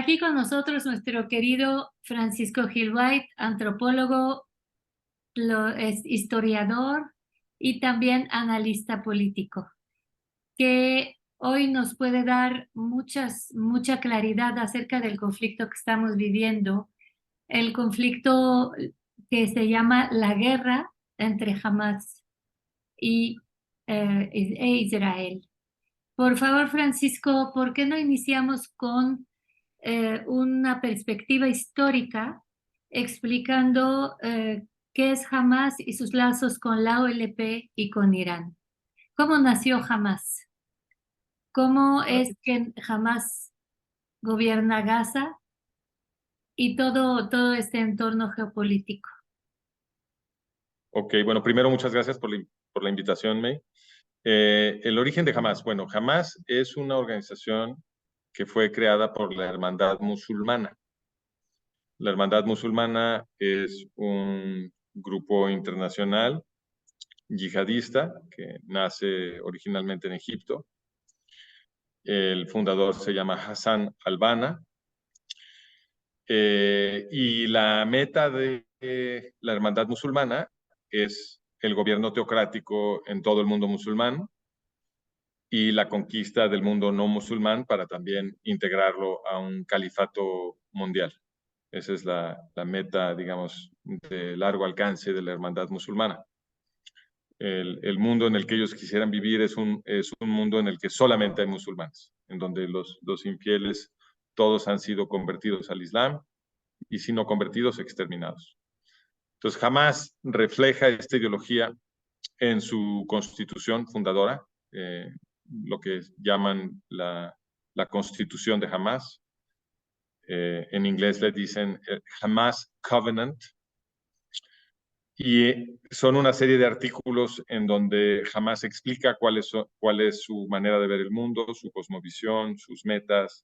aquí con nosotros nuestro querido Francisco Gil White, antropólogo, es historiador y también analista político, que hoy nos puede dar mucha claridad acerca del conflicto que estamos viviendo, el conflicto que se llama la guerra entre Hamas y, e Israel. Por favor, Francisco, ¿por qué no iniciamos con una perspectiva histórica explicando qué es Hamas y sus lazos con la OLP y con Irán? ¿Cómo nació Hamas? ¿Cómo es que Hamas gobierna Gaza y todo este entorno geopolítico? Ok, bueno, primero muchas gracias por la invitación, May. El origen de Hamas. Bueno, Hamas es una organización que fue creada por la Hermandad Musulmana. La Hermandad Musulmana es un grupo internacional yihadista que nace originalmente en Egipto. El fundador se llama Hassan al-Banna. Y la meta de la Hermandad Musulmana es el gobierno teocrático en todo el mundo musulmán y la conquista del mundo no musulmán para también integrarlo a un califato mundial. Esa es la meta, digamos, de largo alcance de la Hermandad Musulmana. El mundo en el que ellos quisieran vivir es un mundo en el que solamente hay musulmanes, en donde los infieles todos han sido convertidos al Islam y si no convertidos, exterminados. Entonces, jamás refleja esta ideología en su constitución fundadora, lo que llaman la constitución de Hamas. En inglés le dicen Hamas Covenant. Y son una serie de artículos en donde Hamas explica cuál es su manera de ver el mundo, su cosmovisión, sus metas,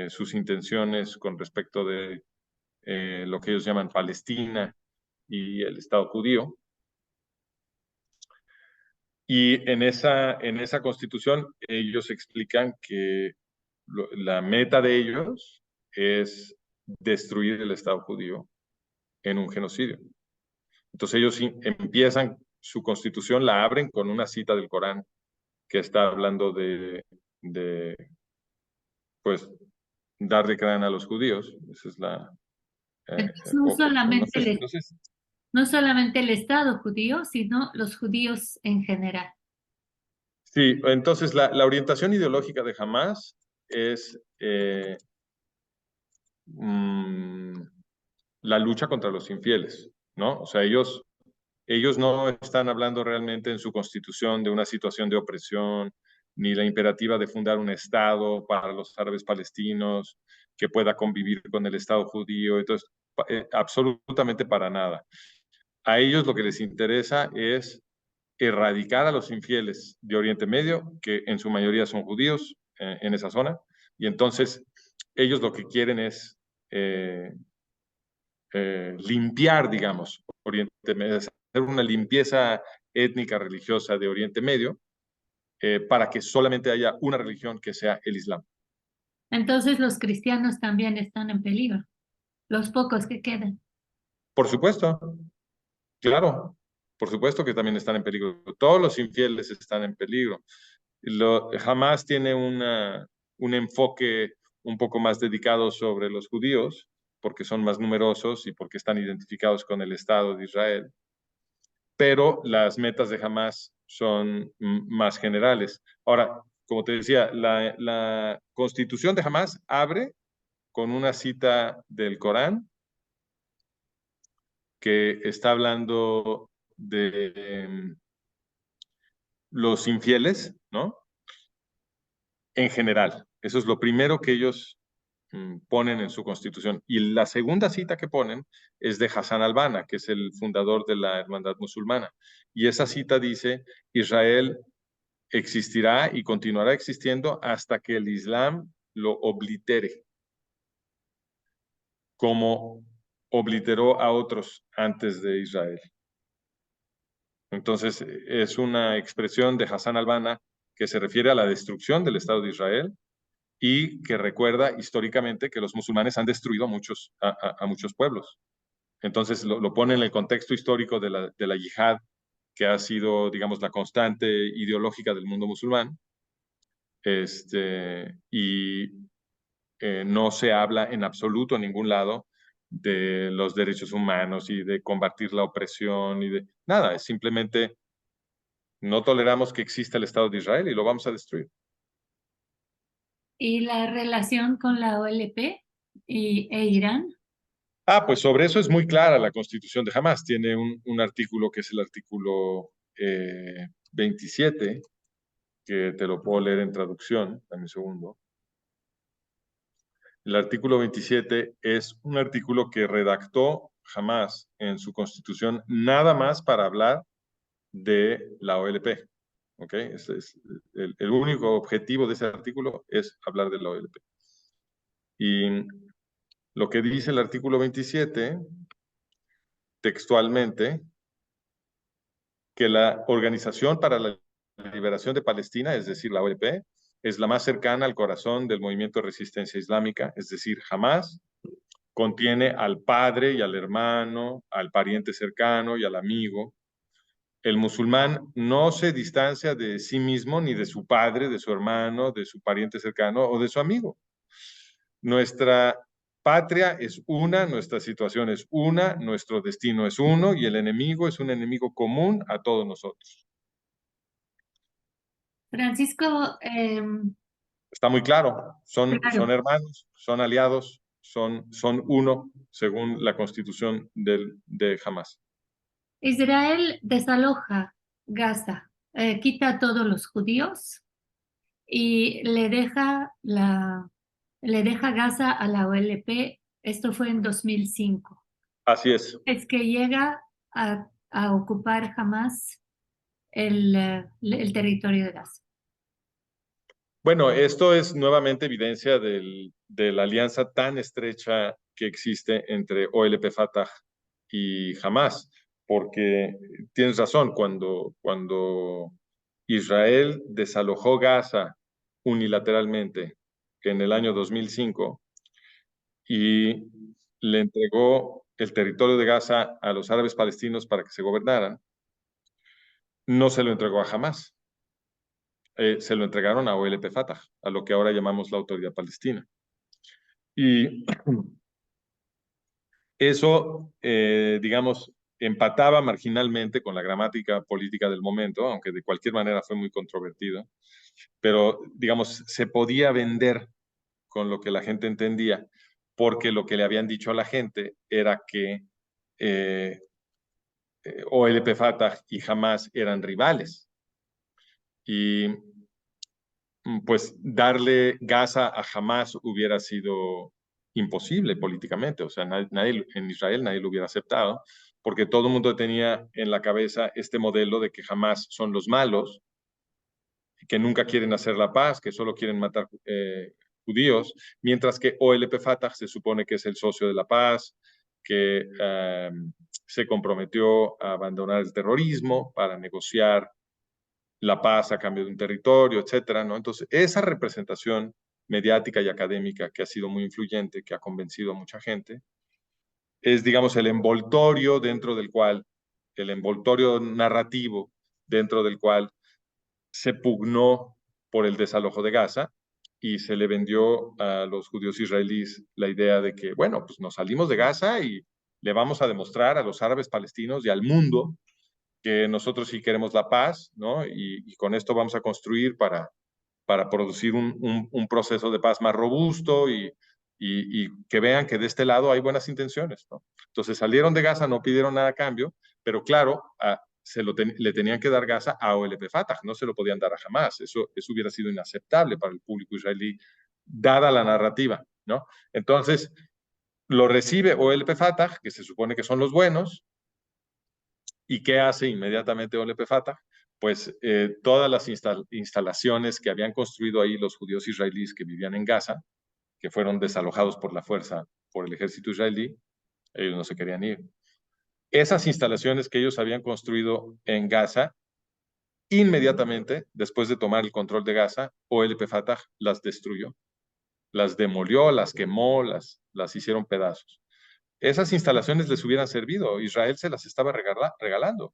sus intenciones con respecto de lo que ellos llaman Palestina y el Estado judío. Y en esa constitución ellos explican que la meta de ellos es destruir el Estado judío en un genocidio. Entonces ellos empiezan su constitución, la abren con una cita del Corán que está hablando de pues, darle crán a los judíos. Esa es Entonces, no no solamente sé, no sé. no solamente el Estado judío, sino los judíos en general. Sí, entonces la orientación ideológica de Hamas es la lucha contra los infieles, ¿no? O sea, ellos no están hablando realmente en su constitución de una situación de opresión, ni la imperativa de fundar un Estado para los árabes palestinos que pueda convivir con el Estado judío, entonces, absolutamente para nada. A ellos lo que les interesa es erradicar a los infieles de Oriente Medio, que en su mayoría son judíos en esa zona, y entonces ellos lo que quieren es limpiar, digamos, Oriente Medio, hacer una limpieza étnica religiosa de Oriente Medio para que solamente haya una religión que sea el Islam. Entonces los cristianos también están en peligro, los pocos que quedan. Por supuesto, claro, por supuesto que también están en peligro. Todos los infieles están en peligro. Jamás tiene un enfoque un poco más dedicado sobre los judíos, porque son más numerosos y porque están identificados con el Estado de Israel. Pero las metas de Hamas son más generales. Ahora, como te decía, la constitución de Hamas abre con una cita del Corán que está hablando de los infieles, ¿no? En general. Eso es lo primero que ellos ponen en su constitución. Y la segunda cita que ponen es de Hassan al-Banna, que es el fundador de la Hermandad Musulmana. Y esa cita dice, Israel existirá y continuará existiendo hasta que el Islam lo oblitere, como obliteró a otros antes de Israel. Entonces, es una expresión de Hassan al-Banna que se refiere a la destrucción del Estado de Israel y que recuerda históricamente que los musulmanes han destruido a muchos pueblos. Entonces lo pone en el contexto histórico de la yihad, que ha sido, digamos, la constante ideológica del mundo musulmán, y no se habla en absoluto en ningún lado de los derechos humanos y de combatir la opresión y de nada, es simplemente no toleramos que exista el Estado de Israel y lo vamos a destruir. ¿Y la relación con la OLP e Irán? Pues sobre eso es muy clara la Constitución de Hamás. Tiene un artículo que es el artículo 27, que te lo puedo leer en traducción, dame un segundo. El artículo 27 es un artículo que redactó Hamás en su Constitución nada más para hablar de la OLP. ¿Ok? Ese es el único objetivo de ese artículo es hablar de la OLP. Y lo que dice el artículo 27, textualmente, que la Organización para la Liberación de Palestina, es decir, la OLP, es la más cercana al corazón del movimiento de resistencia islámica, es decir, Hamás contiene al padre y al hermano, al pariente cercano y al amigo. El musulmán no se distancia de sí mismo ni de su padre, de su hermano, de su pariente cercano o de su amigo. Nuestra patria es una, nuestra situación es una, nuestro destino es uno y el enemigo es un enemigo común a todos nosotros. Francisco, Está muy claro, son claro, hermanos, son aliados, son uno, según la constitución de Hamas. Israel desaloja Gaza, quita a todos los judíos y le deja Gaza a la OLP. Esto fue en 2005. Así es. Es que llega a ocupar jamás el territorio de Gaza. Bueno, esto es nuevamente evidencia de la alianza tan estrecha que existe entre OLP Fatah y Hamas, porque tienes razón, cuando Israel desalojó Gaza unilateralmente en el año 2005 y le entregó el territorio de Gaza a los árabes palestinos para que se gobernaran, no se lo entregó a Hamas. Se lo entregaron a OLP Fatah, a lo que ahora llamamos la Autoridad Palestina. Y eso, digamos, empataba marginalmente con la gramática política del momento, aunque de cualquier manera fue muy controvertido, pero, digamos, se podía vender con lo que la gente entendía, porque lo que le habían dicho a la gente era que OLP Fatah y Hamas eran rivales. Y pues darle Gaza a Hamas hubiera sido imposible políticamente, o sea, en Israel nadie lo hubiera aceptado, porque todo el mundo tenía en la cabeza este modelo de que Hamas son los malos, que nunca quieren hacer la paz, que solo quieren matar judíos, mientras que OLP Fatah se supone que es el socio de la paz, que se comprometió a abandonar el terrorismo para negociar la paz a cambio de un territorio, etcétera, ¿no? Entonces, esa representación mediática y académica que ha sido muy influyente, que ha convencido a mucha gente, es, digamos, el envoltorio dentro del cual, el envoltorio narrativo dentro del cual se pugnó por el desalojo de Gaza y se le vendió a los judíos israelíes la idea de que, bueno, pues nos salimos de Gaza y le vamos a demostrar a los árabes palestinos y al mundo que nosotros sí queremos la paz, ¿no? Y con esto vamos a construir para producir un proceso de paz más robusto y que vean que de este lado hay buenas intenciones, ¿no? Entonces salieron de Gaza, no pidieron nada a cambio, pero claro, le tenían que dar Gaza a OLP Fatah, no se lo podían dar a Hamas. Eso hubiera sido inaceptable para el público israelí, dada la narrativa, ¿no? Entonces lo recibe OLP Fatah, que se supone que son los buenos. ¿Y qué hace inmediatamente OLP Fatah? Pues todas las instalaciones que habían construido ahí los judíos israelíes que vivían en Gaza, que fueron desalojados por la fuerza, por el ejército israelí, ellos no se querían ir. Esas instalaciones que ellos habían construido en Gaza, inmediatamente, después de tomar el control de Gaza, OLP Fatah las destruyó. las demolió, las quemó, las hicieron pedazos. Esas instalaciones les hubieran servido, Israel se las estaba regalando.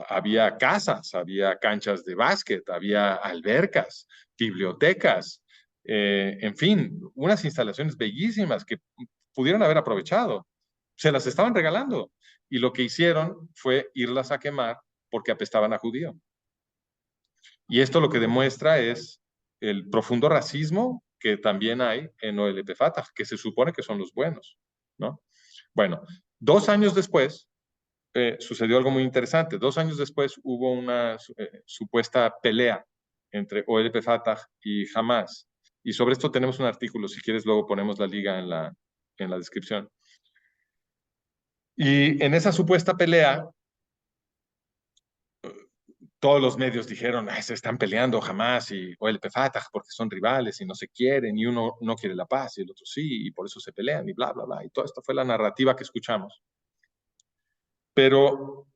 Había casas, había canchas de básquet, había albercas, bibliotecas, en fin, unas instalaciones bellísimas que pudieron haber aprovechado. Se las estaban regalando y lo que hicieron fue irlas a quemar porque apestaban a judío. Y esto lo que demuestra es el profundo racismo que también hay en OLP Fatah, que se supone que son los buenos, ¿no? Bueno, 2 años después, sucedió algo muy interesante. 2 años después hubo una supuesta pelea entre OLP Fatah y Hamas. Y sobre esto tenemos un artículo, si quieres luego ponemos la liga en la descripción. Y en esa supuesta pelea, todos los medios dijeron, se están peleando Hamas y OLP Fatah porque son rivales y no se quieren, y uno no quiere la paz y el otro sí, y por eso se pelean y bla, bla, bla. Y toda esta fue la narrativa que escuchamos. Pero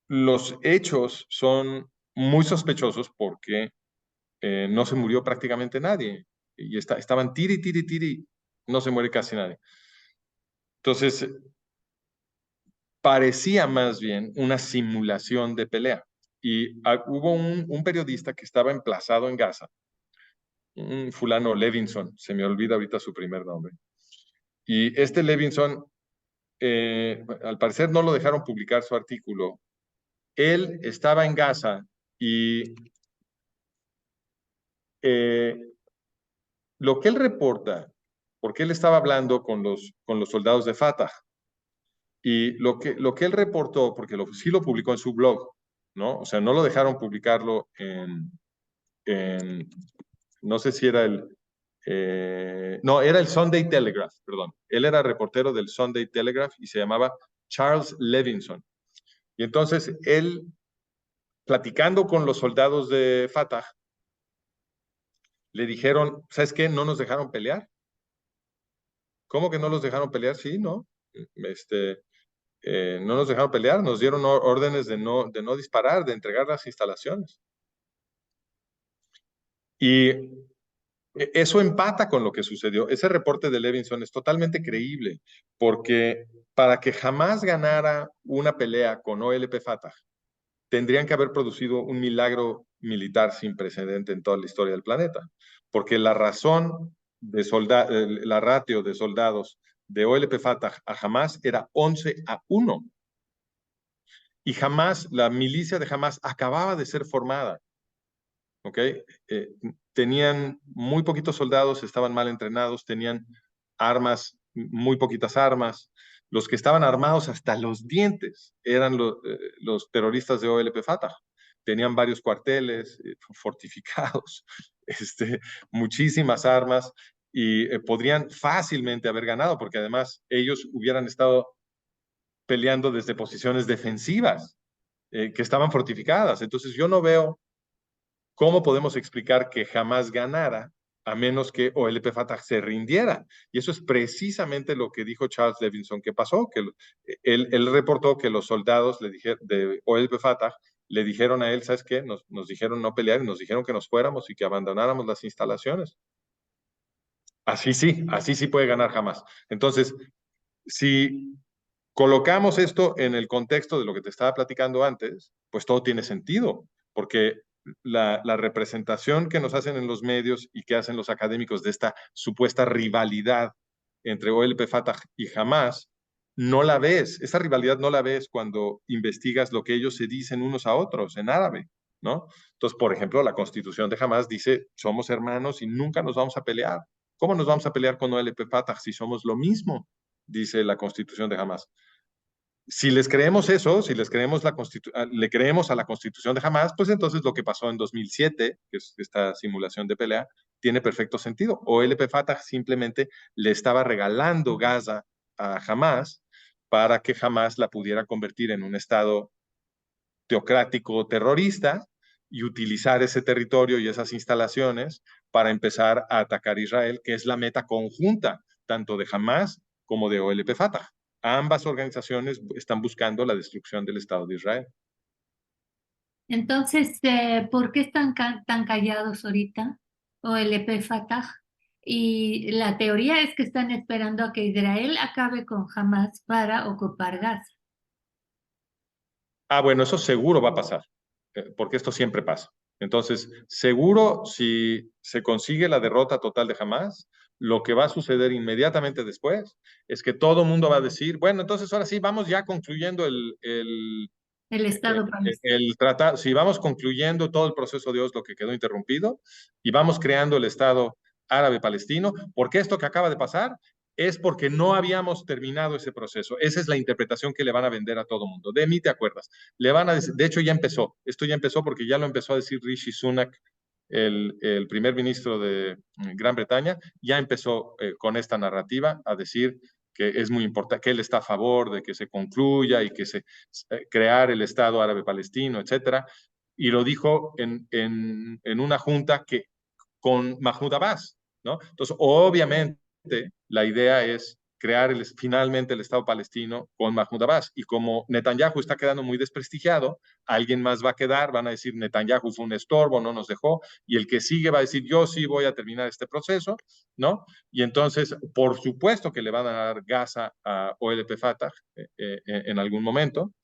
los hechos son muy sospechosos porque no se murió prácticamente nadie. Y estaban tiri, tiri, tiri, no se muere casi nadie. Entonces, parecía más bien una simulación de pelea. Y hubo un periodista que estaba emplazado en Gaza, un fulano Levinson, se me olvida ahorita su primer nombre. Y este Levinson, al parecer no lo dejaron publicar su artículo. Él estaba en Gaza y lo que él reporta, porque él estaba hablando con los soldados de Fatah, y lo que él reportó, porque sí lo publicó en su blog, ¿no? O sea, no lo dejaron publicarlo en no sé si era no, era el Sunday Telegraph, perdón. Él era reportero del Sunday Telegraph y se llamaba Charles Levinson. Y entonces él, platicando con los soldados de Fatah, le dijeron, ¿sabes qué? No nos dejaron pelear. ¿Cómo que no los dejaron pelear? Sí, ¿no? No nos dejaron pelear, nos dieron órdenes de no disparar, de entregar las instalaciones. Y eso empata con lo que sucedió. Ese reporte de Levinson es totalmente creíble, porque para que jamás ganara una pelea con OLP Fatah, tendrían que haber producido un milagro militar sin precedente en toda la historia del planeta, porque la razón la ratio de soldados de OLP Fatah a Hamas era 11-1. Y Hamas, la milicia de Hamas acababa de ser formada, ¿ok? Tenían muy poquitos soldados, estaban mal entrenados, tenían armas, muy poquitas armas. Los que estaban armados hasta los dientes eran los terroristas de OLP Fatah. Tenían varios cuarteles fortificados, muchísimas armas y podrían fácilmente haber ganado porque además ellos hubieran estado peleando desde posiciones defensivas que estaban fortificadas. Entonces yo no veo cómo podemos explicar que jamás ganara a menos que OLP Fatah se rindiera. Y eso es precisamente lo que dijo Charles Levinson que pasó, que él reportó que los soldados de OLP Fatah le dijeron a él, ¿sabes qué? Nos dijeron no pelear y nos dijeron que nos fuéramos y que abandonáramos las instalaciones. Así sí puede ganar jamás. Entonces, si colocamos esto en el contexto de lo que te estaba platicando antes, pues todo tiene sentido, porque la representación que nos hacen en los medios y que hacen los académicos de esta supuesta rivalidad entre OLP Fatah y Hamas, no la ves, esa rivalidad no la ves cuando investigas lo que ellos se dicen unos a otros en árabe, ¿no? Entonces, por ejemplo, la constitución de Hamas dice, somos hermanos y nunca nos vamos a pelear. ¿Cómo nos vamos a pelear con OLP Fatah si somos lo mismo? Dice la constitución de Hamas. Si les creemos eso, si les creemos le creemos a la constitución de Hamas, pues entonces lo que pasó en 2007, que es esta simulación de pelea, tiene perfecto sentido. OLP Fatah simplemente le estaba regalando Gaza a Hamas para que Hamas la pudiera convertir en un estado teocrático terrorista y utilizar ese territorio y esas instalaciones para empezar a atacar a Israel, que es la meta conjunta tanto de Hamas como de OLP Fatah. Ambas organizaciones están buscando la destrucción del Estado de Israel. Entonces, ¿por qué están tan callados ahorita? OLP Fatah. Y la teoría es que están esperando a que Israel acabe con Hamas para ocupar Gaza. Ah, bueno, eso seguro va a pasar, porque esto siempre pasa. Entonces, seguro si se consigue la derrota total de Hamas, lo que va a suceder inmediatamente después es que todo el mundo va a decir, bueno, entonces ahora sí, vamos ya concluyendo El Estado palestino. el tratado, si vamos concluyendo todo el proceso de Oslo que quedó interrumpido y vamos creando el Estado árabe palestino, porque esto que acaba de pasar es porque no habíamos terminado ese proceso. Esa es la interpretación que le van a vender a todo mundo. De mí te acuerdas. Le van a decir, de hecho ya empezó, esto ya empezó porque ya lo empezó a decir Rishi Sunak, el primer ministro de Gran Bretaña, ya empezó con esta narrativa a decir que es muy importante, que él está a favor de que se concluya y que se crear el Estado árabe palestino, etcétera. Y lo dijo en una junta que con Mahmoud Abbas, ¿no? Entonces, obviamente, la idea es crear finalmente el Estado palestino con Mahmoud Abbas. Y como Netanyahu está quedando muy desprestigiado, alguien más va a quedar, van a decir Netanyahu fue un estorbo, no nos dejó, y el que sigue va a decir yo sí voy a terminar este proceso, ¿no? Y entonces, por supuesto que le van a dar Gaza a OLP Fatah en algún momento,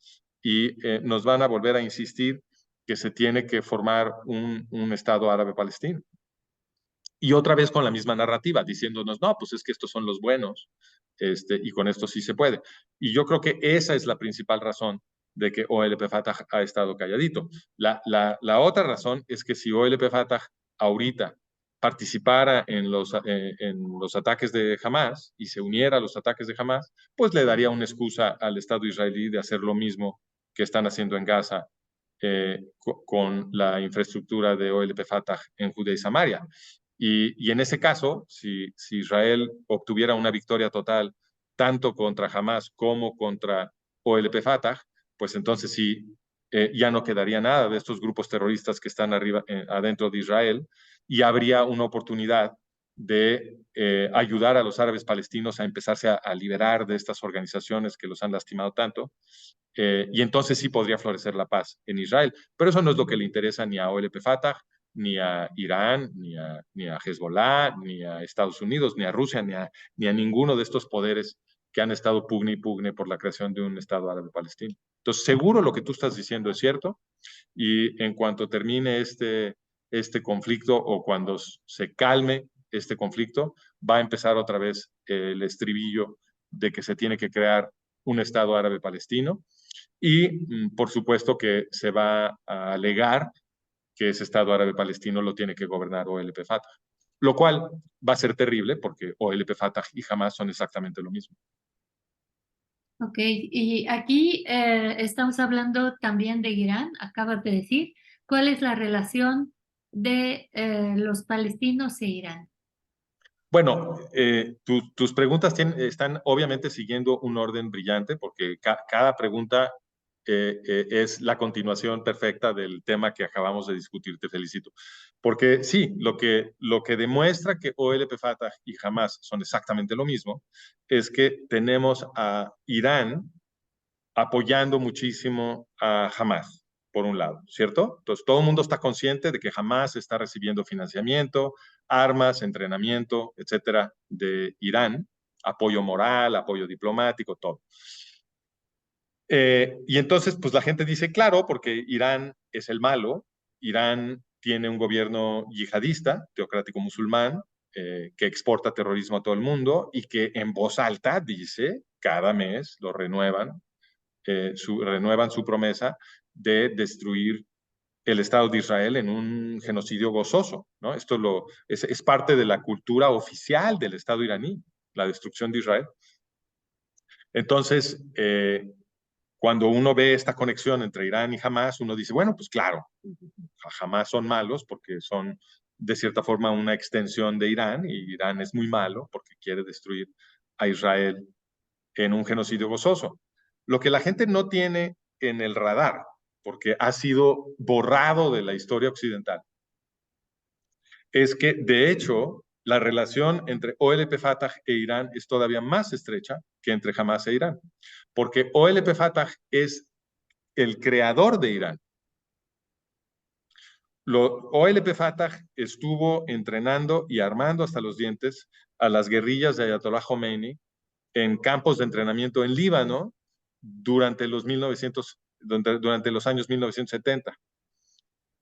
y nos van a volver a insistir que se tiene que formar un Estado árabe palestino. Y otra vez con la misma narrativa, diciéndonos, no, pues es que estos son los buenos, y con esto sí se puede. Y yo creo que esa es la principal razón de que OLP Fatah ha estado calladito. La otra razón es que si OLP Fatah ahorita participara en los ataques de Hamas y se uniera a los ataques de Hamas, pues le daría una excusa al Estado israelí de hacer lo mismo que están haciendo en Gaza con la infraestructura de OLP Fatah en Judea y Samaria. Y en ese caso, si Israel obtuviera una victoria total, tanto contra Hamas como contra OLP Fatah, pues entonces sí, ya no quedaría nada de estos grupos terroristas que están arriba, adentro de Israel, y habría una oportunidad de ayudar a los árabes palestinos a empezarse a liberar de estas organizaciones que los han lastimado tanto, y entonces sí podría florecer la paz en Israel. Pero eso no es lo que le interesa ni a OLP Fatah, ni a Irán, ni a Hezbollah, ni a Estados Unidos, ni a Rusia, ni a ninguno de estos poderes que han estado pugne y pugne por la creación de un Estado árabe palestino. Entonces, seguro lo que tú estás diciendo es cierto, y en cuanto termine este conflicto o cuando se calme este conflicto, va a empezar otra vez el estribillo de que se tiene que crear un Estado árabe palestino y, por supuesto, que se va a alegar que ese Estado árabe palestino lo tiene que gobernar OLP Fatah, lo cual va a ser terrible porque OLP Fatah y Hamas son exactamente lo mismo. Ok, y aquí estamos hablando también de Irán, acabas de decir. ¿Cuál es la relación de los palestinos e Irán? Bueno, tus preguntas están obviamente siguiendo un orden brillante porque cada pregunta es la continuación perfecta del tema que acabamos de discutir. Te felicito. Porque sí, lo que demuestra que OLP Fatah y Hamas son exactamente lo mismo es que tenemos a Irán apoyando muchísimo a Hamas, por un lado, ¿cierto? Entonces, todo el mundo está consciente de que Hamas está recibiendo financiamiento, armas, entrenamiento, etcétera, de Irán, apoyo moral, apoyo diplomático, todo. Y entonces, pues la gente dice, claro, porque Irán es el malo, Irán tiene un gobierno yihadista, teocrático musulmán, que exporta terrorismo a todo el mundo y que en voz alta dice, cada mes lo renuevan su promesa de destruir el Estado de Israel en un genocidio gozoso, ¿no? Es parte de la cultura oficial del Estado iraní, la destrucción de Israel. Entonces, cuando uno ve esta conexión entre Irán y Hamas, uno dice, bueno, pues claro, Hamas son malos porque son de cierta forma una extensión de Irán y Irán es muy malo porque quiere destruir a Israel en un genocidio gozoso. Lo que la gente no tiene en el radar, porque ha sido borrado de la historia occidental, es que de hecho la relación entre OLP Fatah e Irán es todavía más estrecha que entre Hamas e Irán, porque OLP Fatah es el creador de Irán. OLP Fatah estuvo entrenando y armando hasta los dientes a las guerrillas de Ayatollah Khomeini en campos de entrenamiento en Líbano durante los años 1970.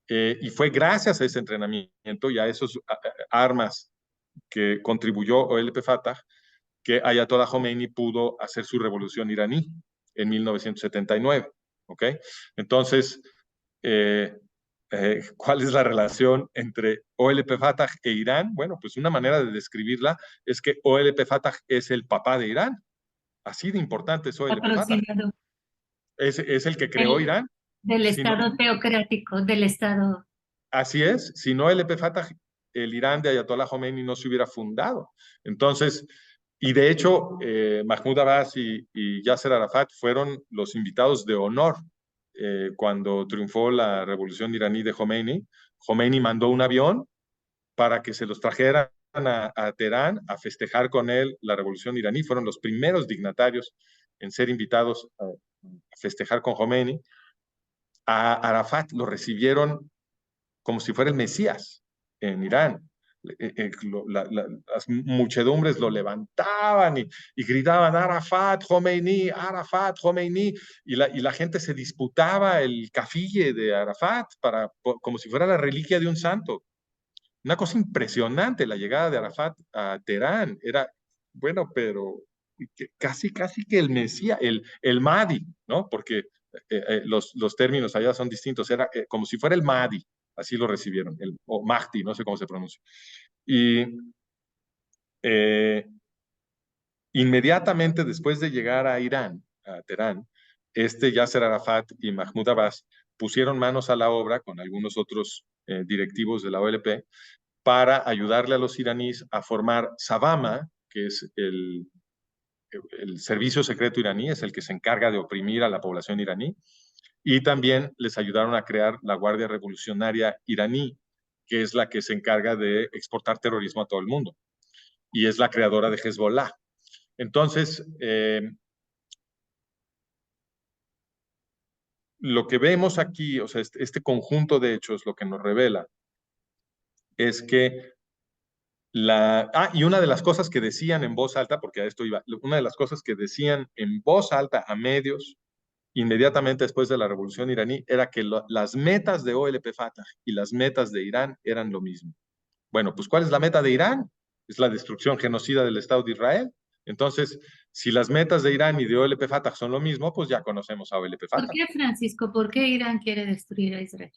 Y fue gracias a ese entrenamiento y a esos armas que contribuyó OLP Fatah que Ayatollah Khomeini pudo hacer su revolución iraní en 1979. ¿Ok? Entonces, ¿cuál es la relación entre OLP Fatah e Irán? Bueno, pues una manera de describirla es que OLP Fatah es el papá de Irán. Así de importante es OLP Fatah. Patrocinado. Es el que creó Irán. Del Si no, Estado teocrático, del Estado. así es. Si no OLP Fatah, el Irán de Ayatollah Khomeini no se hubiera fundado. Entonces, y de hecho, Mahmoud Abbas y Yasser Arafat fueron los invitados de honor cuando triunfó la revolución iraní de Khomeini. Khomeini mandó un avión para que se los trajeran a Teherán a festejar con él la revolución iraní. Fueron los primeros dignatarios en ser invitados a festejar con Khomeini. A Arafat lo recibieron como si fuera el Mesías en Irán. Las muchedumbres lo levantaban y gritaban Arafat, Khomeini, y la gente se disputaba el kafille de Arafat como si fuera la reliquia de un santo. Una cosa impresionante la llegada de Arafat a Teherán. Era, bueno, pero casi que el Mesías, el Mahdi, ¿no? Porque los términos allá son distintos. Era como si fuera el Mahdi, así lo recibieron, o Mahdi, no sé cómo se pronuncia. Y eh, inmediatamente después de llegar a Irán, a Teherán, Yasser Arafat y Mahmoud Abbas pusieron manos a la obra con algunos otros directivos de la OLP para ayudarle a los iraníes a formar Savama, que es el servicio secreto iraní, es el que se encarga de oprimir a la población iraní, y también les ayudaron a crear la Guardia Revolucionaria iraní, que es la que se encarga de exportar terrorismo a todo el mundo, y es la creadora de Hezbollah. Entonces, lo que vemos aquí, o sea, este conjunto de hechos, lo que nos revela es que y una de las cosas que decían en voz alta, porque a esto iba, una de las cosas que decían en voz alta a medios inmediatamente después de la revolución iraní era que las metas de OLP Fatah y las metas de Irán eran lo mismo. Bueno, pues ¿cuál es la meta de Irán? Es la destrucción genocida del Estado de Israel. Entonces, si las metas de Irán y de OLP Fatah son lo mismo, pues ya conocemos a OLP ¿Por Fatah. qué, Francisco? ¿Por qué Irán quiere destruir a Israel?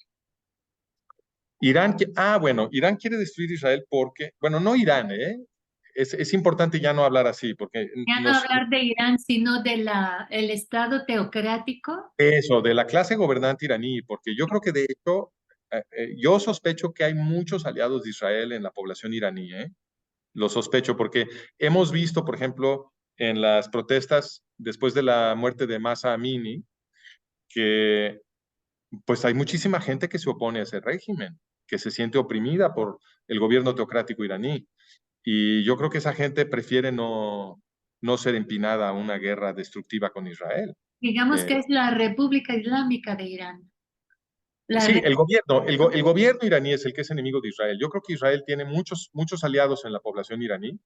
Bueno, Irán quiere destruir Israel porque, bueno, no Irán, ¿eh? Es importante ya no hablar así, porque Ya no hablar de Irán, sino de el Estado teocrático. eso, de la clase gobernante iraní, porque yo creo que de hecho, yo sospecho que hay muchos aliados de Israel en la población iraní, ¿eh? Lo sospecho porque hemos visto, por ejemplo, en las protestas después de la muerte de Mahsa Amini, que pues hay muchísima gente que se opone a ese régimen, que se siente oprimida por el gobierno teocrático iraní. Y yo creo que esa gente prefiere no ser empinada a una guerra destructiva con Israel. Digamos que es la República Islámica de Irán. Sí, el gobierno iraní es el que es enemigo de Israel. Yo creo que Israel tiene muchos aliados en la población iraní,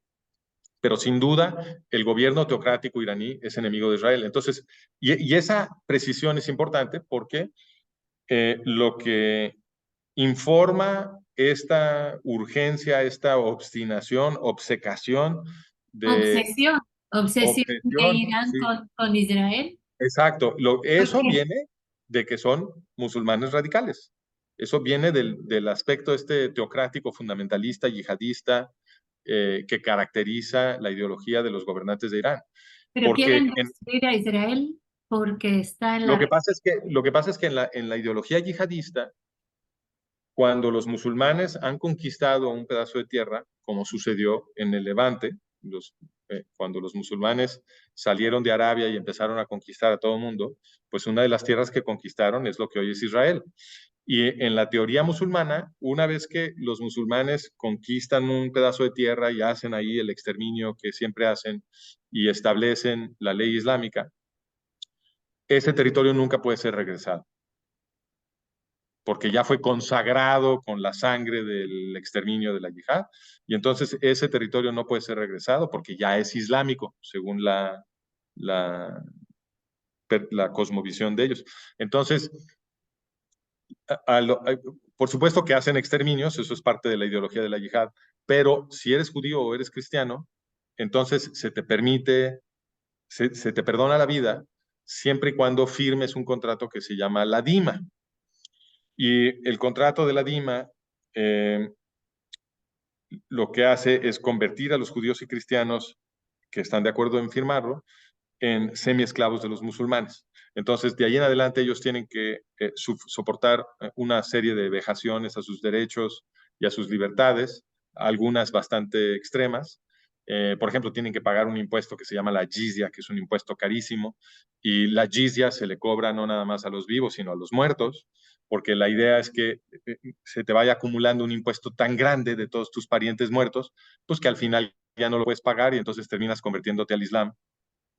pero sin duda el gobierno teocrático iraní es enemigo de Israel. Entonces, y esa precisión es importante porque lo que informa esta urgencia, esta obstinación, obcecación de Obsesión, obsesión de obsesión, Irán sí, con Israel. exacto. ¿Por Eso qué? viene de que son musulmanes radicales. Eso viene del aspecto teocrático, fundamentalista, yihadista, que caracteriza la ideología de los gobernantes de Irán. Pero Porque quieren destruir a Israel porque está en lo la... que pasa es que en la ideología yihadista, cuando los musulmanes han conquistado un pedazo de tierra, como sucedió en el Levante, cuando los musulmanes salieron de Arabia y empezaron a conquistar a todo el mundo, pues una de las tierras que conquistaron es lo que hoy es Israel. Y en la teoría musulmana, una vez que los musulmanes conquistan un pedazo de tierra y hacen ahí el exterminio que siempre hacen y establecen la ley islámica, ese territorio nunca puede ser regresado. porque ya fue consagrado con la sangre del exterminio de la yihad, y entonces ese territorio no puede ser regresado porque ya es islámico, según la, la cosmovisión de ellos. Entonces, por supuesto que hacen exterminios, eso es parte de la ideología de la yihad, pero si eres judío o eres cristiano, entonces se te permite, se te perdona la vida siempre y cuando firmes un contrato que se llama la DIMA. Y el contrato de la DIMA lo que hace es convertir a los judíos y cristianos que están de acuerdo en firmarlo en semiesclavos de los musulmanes. Entonces, de ahí en adelante ellos tienen que soportar una serie de vejaciones a sus derechos y a sus libertades, algunas bastante extremas. Por ejemplo, tienen que pagar un impuesto que se llama la jizya, que es un impuesto carísimo, y la jizya se le cobra no nada más a los vivos, sino a los muertos, porque la idea es que se te vaya acumulando un impuesto tan grande de todos tus parientes muertos, pues que al final ya no lo puedes pagar y entonces terminas convirtiéndote al Islam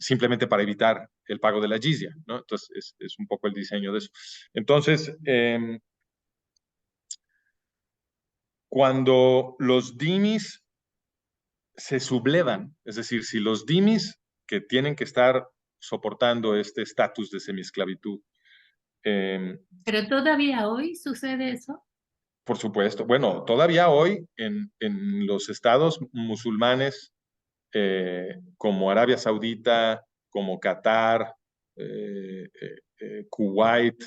simplemente para evitar el pago de la jizya, ¿no? Entonces, es un poco el diseño de eso. Entonces, cuando los dimis se sublevan, es decir, si los dimis que tienen que estar soportando este estatus de semiesclavitud, Pero todavía hoy sucede eso. por supuesto, bueno, todavía hoy en los estados musulmanes como Arabia Saudita, como Qatar, Kuwait,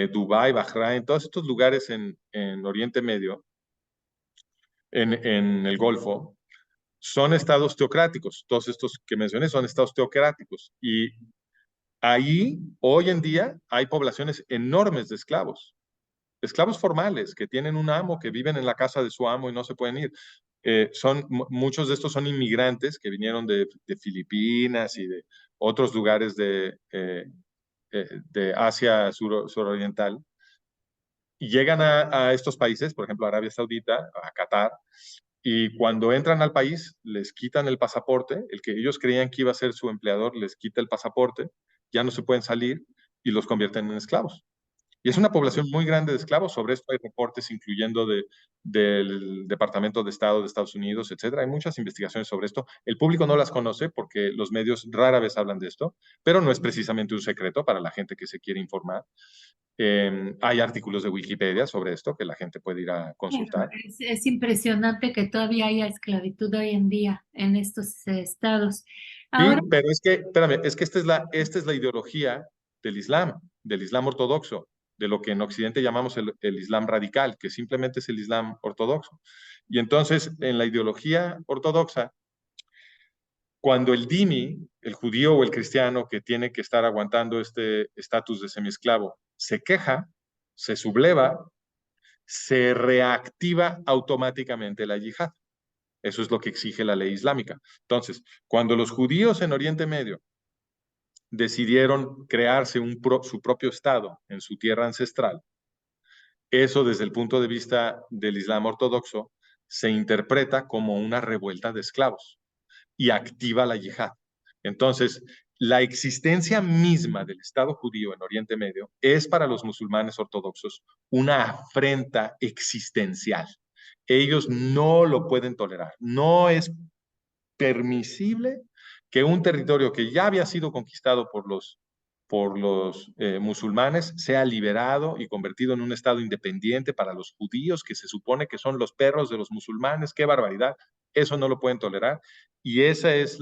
Dubái, Bahrein, todos estos lugares en Oriente Medio, en el Golfo, son estados teocráticos. Todos estos que mencioné son estados teocráticos. Y ahí, hoy en día, hay poblaciones enormes de esclavos. Esclavos formales que tienen un amo, que viven en la casa de su amo y no se pueden ir. Muchos de estos son inmigrantes que vinieron de Filipinas y de otros lugares de Asia suroriental y llegan a estos países, por ejemplo, a Arabia Saudita, a Qatar, y cuando entran al país les quitan el pasaporte, el que ellos creían que iba a ser su empleador les quita el pasaporte, ya no se pueden salir y los convierten en esclavos. Y es una población muy grande de esclavos. Sobre esto hay reportes incluyendo del Departamento de Estado de Estados Unidos, etcétera. Hay muchas investigaciones sobre esto. El público no las conoce porque los medios rara vez hablan de esto, pero no es precisamente un secreto para la gente que se quiere informar. Hay artículos de Wikipedia sobre esto que la gente puede ir a consultar. Es impresionante que todavía haya esclavitud hoy en día en estos estados. Sí, Ahora, pero es que, espérame, es que esta es la ideología del Islam ortodoxo, de lo que en Occidente llamamos el Islam radical, que simplemente es el Islam ortodoxo. Y entonces, en la ideología ortodoxa, cuando el dhimmi, el judío o el cristiano que tiene que estar aguantando este estatus de semiesclavo, se queja, se subleva, se reactiva automáticamente la yihad. Eso es lo que exige la ley islámica. Entonces, cuando los judíos en Oriente Medio decidieron crearse su propio Estado en su tierra ancestral, eso desde el punto de vista del Islam ortodoxo se interpreta como una revuelta de esclavos y activa la yihad. Entonces, la existencia misma del Estado judío en Oriente Medio es para los musulmanes ortodoxos una afrenta existencial. Ellos no lo pueden tolerar. No es permisible que un territorio que ya había sido conquistado por los musulmanes sea liberado y convertido en un estado independiente para los judíos, que se supone que son los perros de los musulmanes. ¡Qué barbaridad! Eso no lo pueden tolerar. Y esa es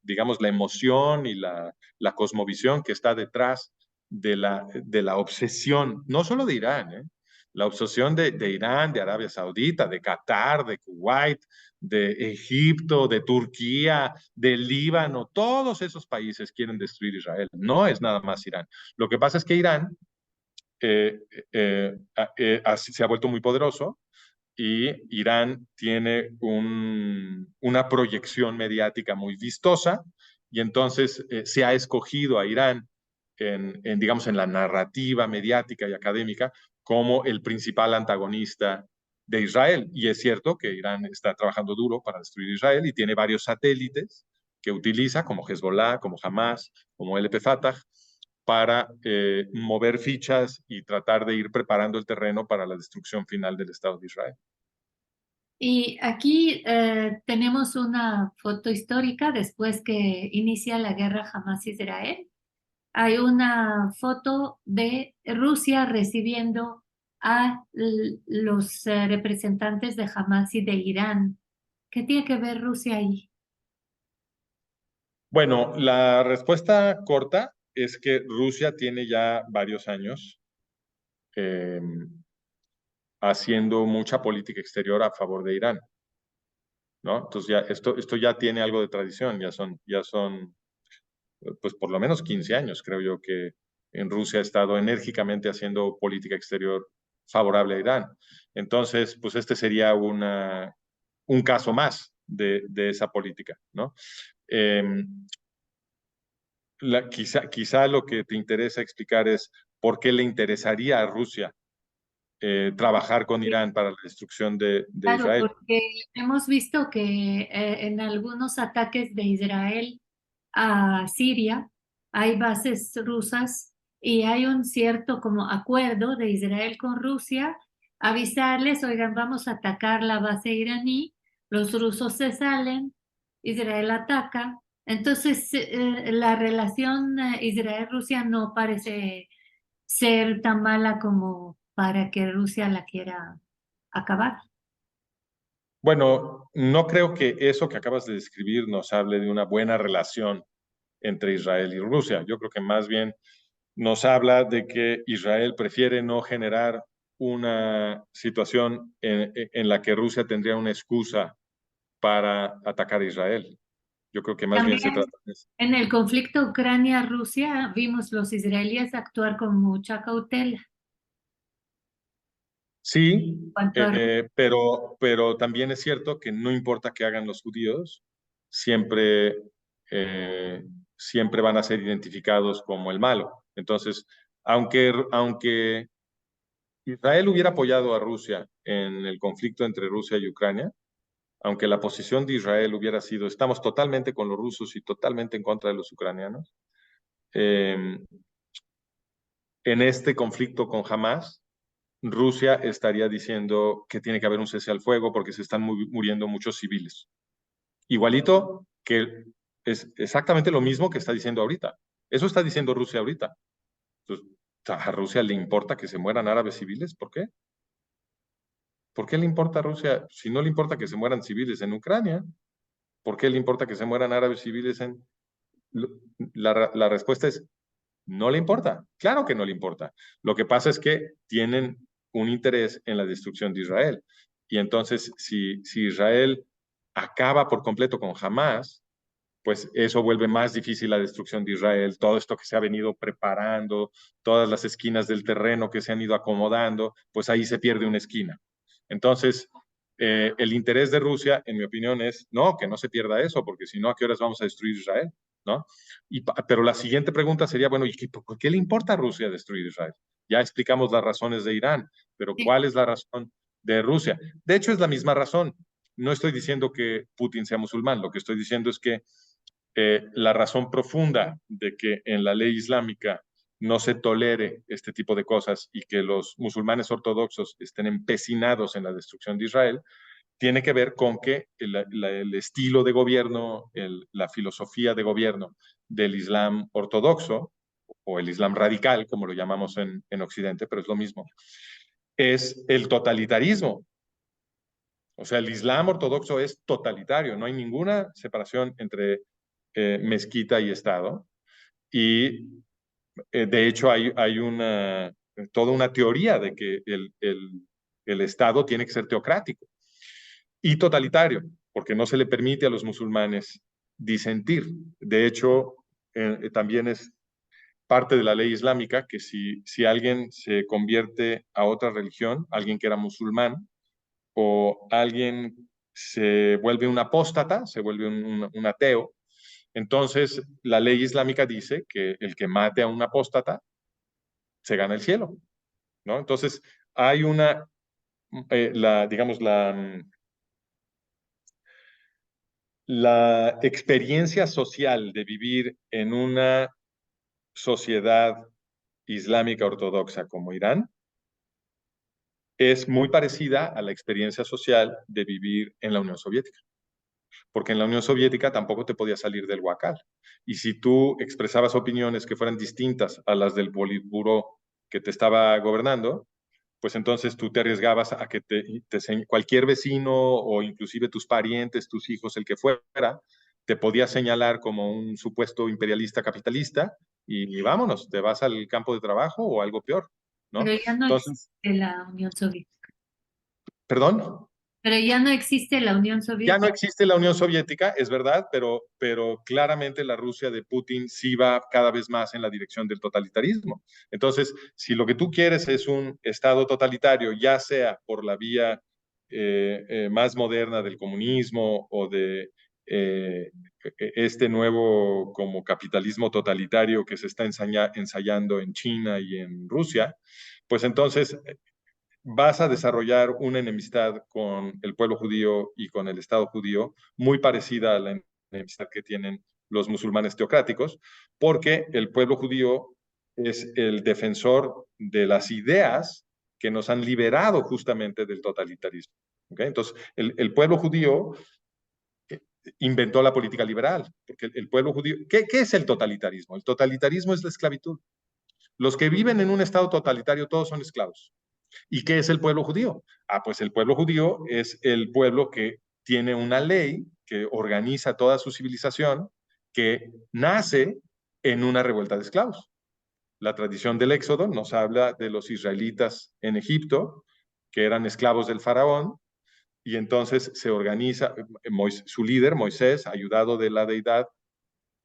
digamos, la emoción y la cosmovisión que está detrás de la obsesión, no solo de Irán, la obsesión de Irán, de Arabia Saudita, de Qatar, de Kuwait, de Egipto, de Turquía, de Líbano, todos esos países quieren destruir Israel. No es nada más Irán. Lo que pasa es que Irán se ha vuelto muy poderoso y Irán tiene una proyección mediática muy vistosa y entonces se ha escogido a Irán digamos, en la narrativa mediática y académica como el principal antagonista de Israel. Y es cierto que Irán está trabajando duro para destruir Israel y tiene varios satélites que utiliza, como Hezbollah, como Hamas, como LP Fatah, para mover fichas y tratar de ir preparando el terreno para la destrucción final del Estado de Israel. Y aquí tenemos una foto histórica después que inicia la guerra Hamas-Israel. Hay una foto de Rusia recibiendo a los representantes de Hamas y de Irán. ¿Qué tiene que ver Rusia ahí? Bueno, la respuesta corta es que Rusia tiene ya varios años eh, haciendo mucha política exterior a favor de Irán, ¿no? Entonces ya esto ya tiene algo de tradición, ya son pues por lo menos 15 años, creo yo, que en Rusia ha estado enérgicamente haciendo política exterior favorable a Irán. Entonces, pues este sería un caso más de esa política, ¿no? Eh, quizá lo que te interesa explicar es por qué le interesaría a Rusia trabajar con Irán para la destrucción de Claro, Israel. porque hemos visto que en algunos ataques de Israel a Siria hay bases rusas y hay un cierto como acuerdo de Israel con Rusia, avisarles, oigan, vamos a atacar la base iraní, los rusos se salen, Israel ataca. Entonces, la relación Israel-Rusia no parece ser tan mala como para que Rusia la quiera acabar. Bueno, no creo que eso que acabas de describir nos hable de una buena relación entre Israel y Rusia. Yo creo que más bien nos habla de que Israel prefiere no generar una situación en la que Rusia tendría una excusa para atacar a Israel. Yo creo que más bien se También trata de eso. en el conflicto Ucrania-Rusia vimos los israelíes actuar con mucha cautela. Sí, Cuanto a pero también es cierto que no importa qué hagan los judíos, siempre, eh, siempre van a ser identificados como el malo. Entonces, aunque Israel hubiera apoyado a Rusia en el conflicto entre Rusia y Ucrania, aunque la posición de Israel hubiera sido, estamos totalmente con los rusos y totalmente en contra de los ucranianos, eh, en este conflicto con Hamas, Rusia estaría diciendo que tiene que haber un cese al fuego porque se están muriendo muchos civiles. Igualito que es exactamente lo mismo que está diciendo ahorita. Eso está diciendo Rusia ahorita. Entonces, ¿a Rusia le importa que se mueran árabes civiles? ¿Por qué? ¿Por qué le importa a Rusia? Si no le importa que se mueran civiles en Ucrania, ¿por qué le importa que se mueran árabes civiles en... La respuesta es, no le importa. Claro que no le importa. Lo que pasa es que tienen un interés en la destrucción de Israel. Y entonces, si Israel acaba por completo con Hamas, pues eso vuelve más difícil la destrucción de Israel, todo esto que se ha venido preparando, todas las esquinas del terreno que se han ido acomodando, pues ahí se pierde una esquina. Entonces, el interés de Rusia, en mi opinión, es no, que no se pierda eso, porque si no, ¿a qué horas vamos a destruir Israel? ¿No? Pero la siguiente pregunta sería, bueno, ¿y por qué le importa a Rusia destruir Israel? Ya explicamos las razones de Irán, pero sí, ¿cuál es la razón de Rusia? De hecho, es la misma razón. No estoy diciendo que Putin sea musulmán, lo que estoy diciendo es que la razón profunda de que en la ley islámica no se tolere este tipo de cosas y que los musulmanes ortodoxos estén empecinados en la destrucción de Israel, tiene que ver con que el estilo de gobierno, la filosofía de gobierno del Islam ortodoxo, o el Islam radical, como lo llamamos en Occidente, pero es lo mismo, es el totalitarismo. O sea, el Islam ortodoxo es totalitario, no hay ninguna separación entre mezquita y Estado. Y de hecho hay toda una teoría de que el Estado tiene que ser teocrático y totalitario, porque no se le permite a los musulmanes disentir. De hecho, también es parte de la ley islámica que si alguien se convierte a otra religión, alguien que era musulmán, o alguien se vuelve un apóstata, se vuelve un ateo, entonces la ley islámica dice que el que mate a un apóstata se gana el cielo, ¿no? Entonces hay digamos, la experiencia social de vivir en una sociedad islámica ortodoxa como Irán es muy parecida a la experiencia social de vivir en la Unión Soviética, porque en la Unión Soviética tampoco te podías salir del huacal. Y si tú expresabas opiniones que fueran distintas a las del Politburó que te estaba gobernando, pues entonces tú te arriesgabas a que cualquier vecino o inclusive tus parientes, tus hijos, el que fuera, te podía señalar como un supuesto imperialista capitalista y vámonos, te vas al campo de trabajo o algo peor, Pero ¿no? ya no Entonces, existe la Unión Soviética. perdón. Pero ya no existe la Unión Ya no Soviética. existe la Unión Soviética, es verdad, pero claramente la Rusia de Putin sí va cada vez más en la dirección del totalitarismo. Entonces, si lo que tú quieres es un Estado totalitario, ya sea por la vía más moderna del comunismo o de este nuevo como capitalismo totalitario que se está ensayando en China y en Rusia, pues entonces vas a desarrollar una enemistad con el pueblo judío y con el Estado judío muy parecida a la enemistad que tienen los musulmanes teocráticos, porque el pueblo judío es el defensor de las ideas que nos han liberado justamente del totalitarismo. ¿Okay? Entonces, el pueblo judío inventó la política liberal, porque el pueblo judío, ¿qué es el totalitarismo? El totalitarismo es la esclavitud. Los que viven en un estado totalitario todos son esclavos. ¿Y qué es el pueblo judío? Ah, pues el pueblo judío es el pueblo que tiene una ley que organiza toda su civilización, que nace en una revuelta de esclavos. La tradición del Éxodo nos habla de los israelitas en Egipto, que eran esclavos del faraón, y entonces se organiza, su líder, Moisés, ayudado de la deidad,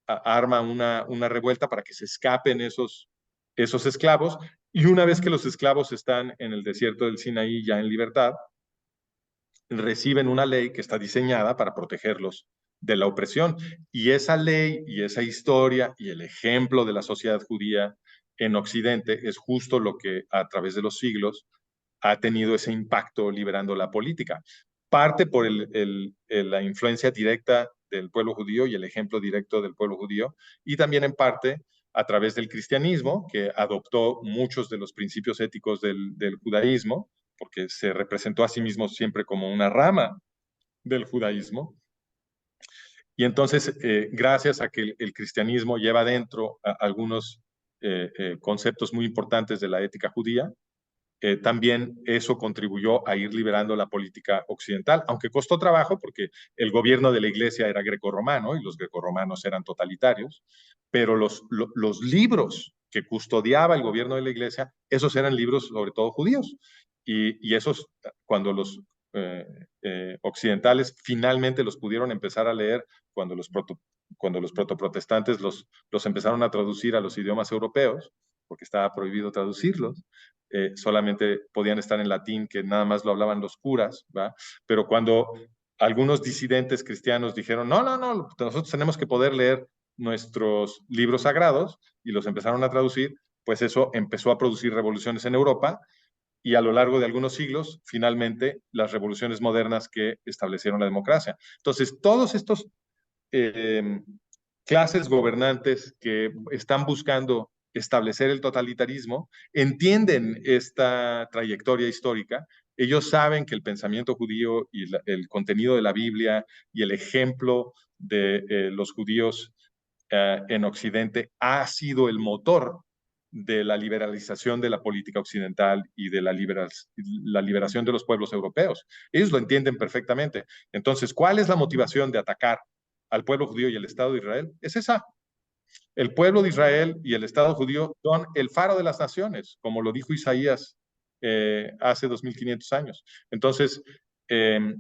arma una revuelta para que se escapen esos esclavos, y una vez que los esclavos están en el desierto del Sinaí ya en libertad, reciben una ley que está diseñada para protegerlos de la opresión. Y esa ley y esa historia y el ejemplo de la sociedad judía en Occidente es justo lo que a través de los siglos ha tenido ese impacto liberando la política. Parte por la influencia directa del pueblo judío y el ejemplo directo del pueblo judío, y también en parte a través del cristianismo, que adoptó muchos de los principios éticos del judaísmo, porque se representó a sí mismo siempre como una rama del judaísmo. Y entonces, gracias a que el cristianismo lleva dentro algunos conceptos muy importantes de la ética judía, también eso contribuyó a ir liberando la política occidental, aunque costó trabajo porque el gobierno de la iglesia era grecorromano y los grecorromanos eran totalitarios, pero los libros que custodiaba el gobierno de la iglesia, esos eran libros sobre todo judíos. Y esos, cuando los occidentales finalmente los pudieron empezar a leer, cuando los protoprotestantes los empezaron a traducir a los idiomas europeos, porque estaba prohibido traducirlos, solamente podían estar en latín, que nada más lo hablaban los curas, ¿va? Pero cuando algunos disidentes cristianos dijeron, no, no, no, nosotros tenemos que poder leer nuestros libros sagrados y los empezaron a traducir, pues eso empezó a producir revoluciones en Europa y a lo largo de algunos siglos, finalmente, las revoluciones modernas que establecieron la democracia. Entonces, todos estos eh, clases gobernantes que están buscando establecer el totalitarismo entienden esta trayectoria histórica. Ellos saben que el pensamiento judío y el contenido de la Biblia y el ejemplo de los judíos en Occidente ha sido el motor de la liberalización de la política occidental y de la liberación de los pueblos europeos. Ellos lo entienden perfectamente. Entonces, ¿cuál es la motivación de atacar al pueblo judío y el Estado de Israel? Es esa. El pueblo de Israel y el Estado judío son el faro de las naciones, como lo dijo Isaías hace 2500 años. Entonces, eh,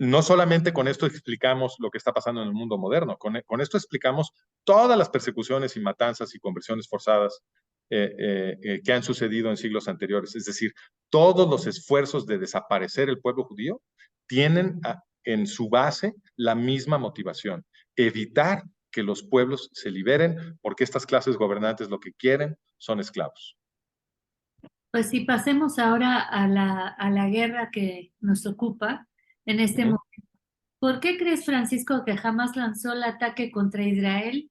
no solamente con esto explicamos lo que está pasando en el mundo moderno, con esto explicamos todas las persecuciones y matanzas y conversiones forzadas que han sucedido en siglos anteriores. Es decir, todos los esfuerzos de desaparecer el pueblo judío tienen en su base la misma motivación, evitar que los pueblos se liberen, porque estas clases gobernantes lo que quieren son esclavos. Pues si pasemos ahora a la guerra que nos ocupa en este momento. ¿Por qué crees, Francisco, que jamás lanzó el ataque contra Israel?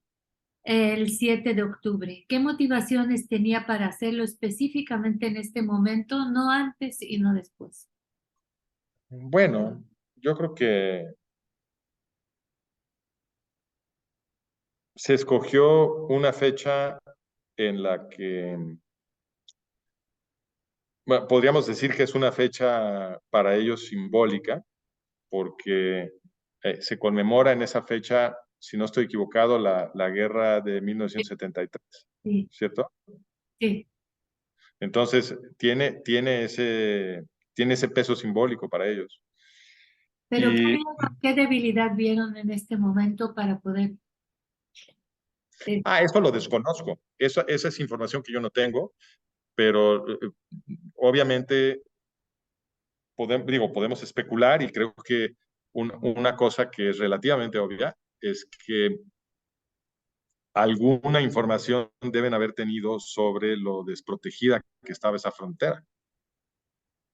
el 7 de octubre. ¿Qué motivaciones tenía para hacerlo específicamente en este momento, no antes y no después? Bueno, yo creo que se escogió una fecha en la que bueno, podríamos decir que es una fecha para ellos simbólica, porque se conmemora en esa fecha, si no estoy equivocado, la guerra de 1973, Sí, ¿cierto? sí. Entonces, tiene ese peso simbólico para ellos. Pero ¿qué Y, vieron, qué debilidad vieron en este momento para poder... eso lo desconozco. Esa es información que yo no tengo, pero obviamente podemos especular y creo que una cosa que es relativamente obvia es que alguna información deben haber tenido sobre lo desprotegida que estaba esa frontera,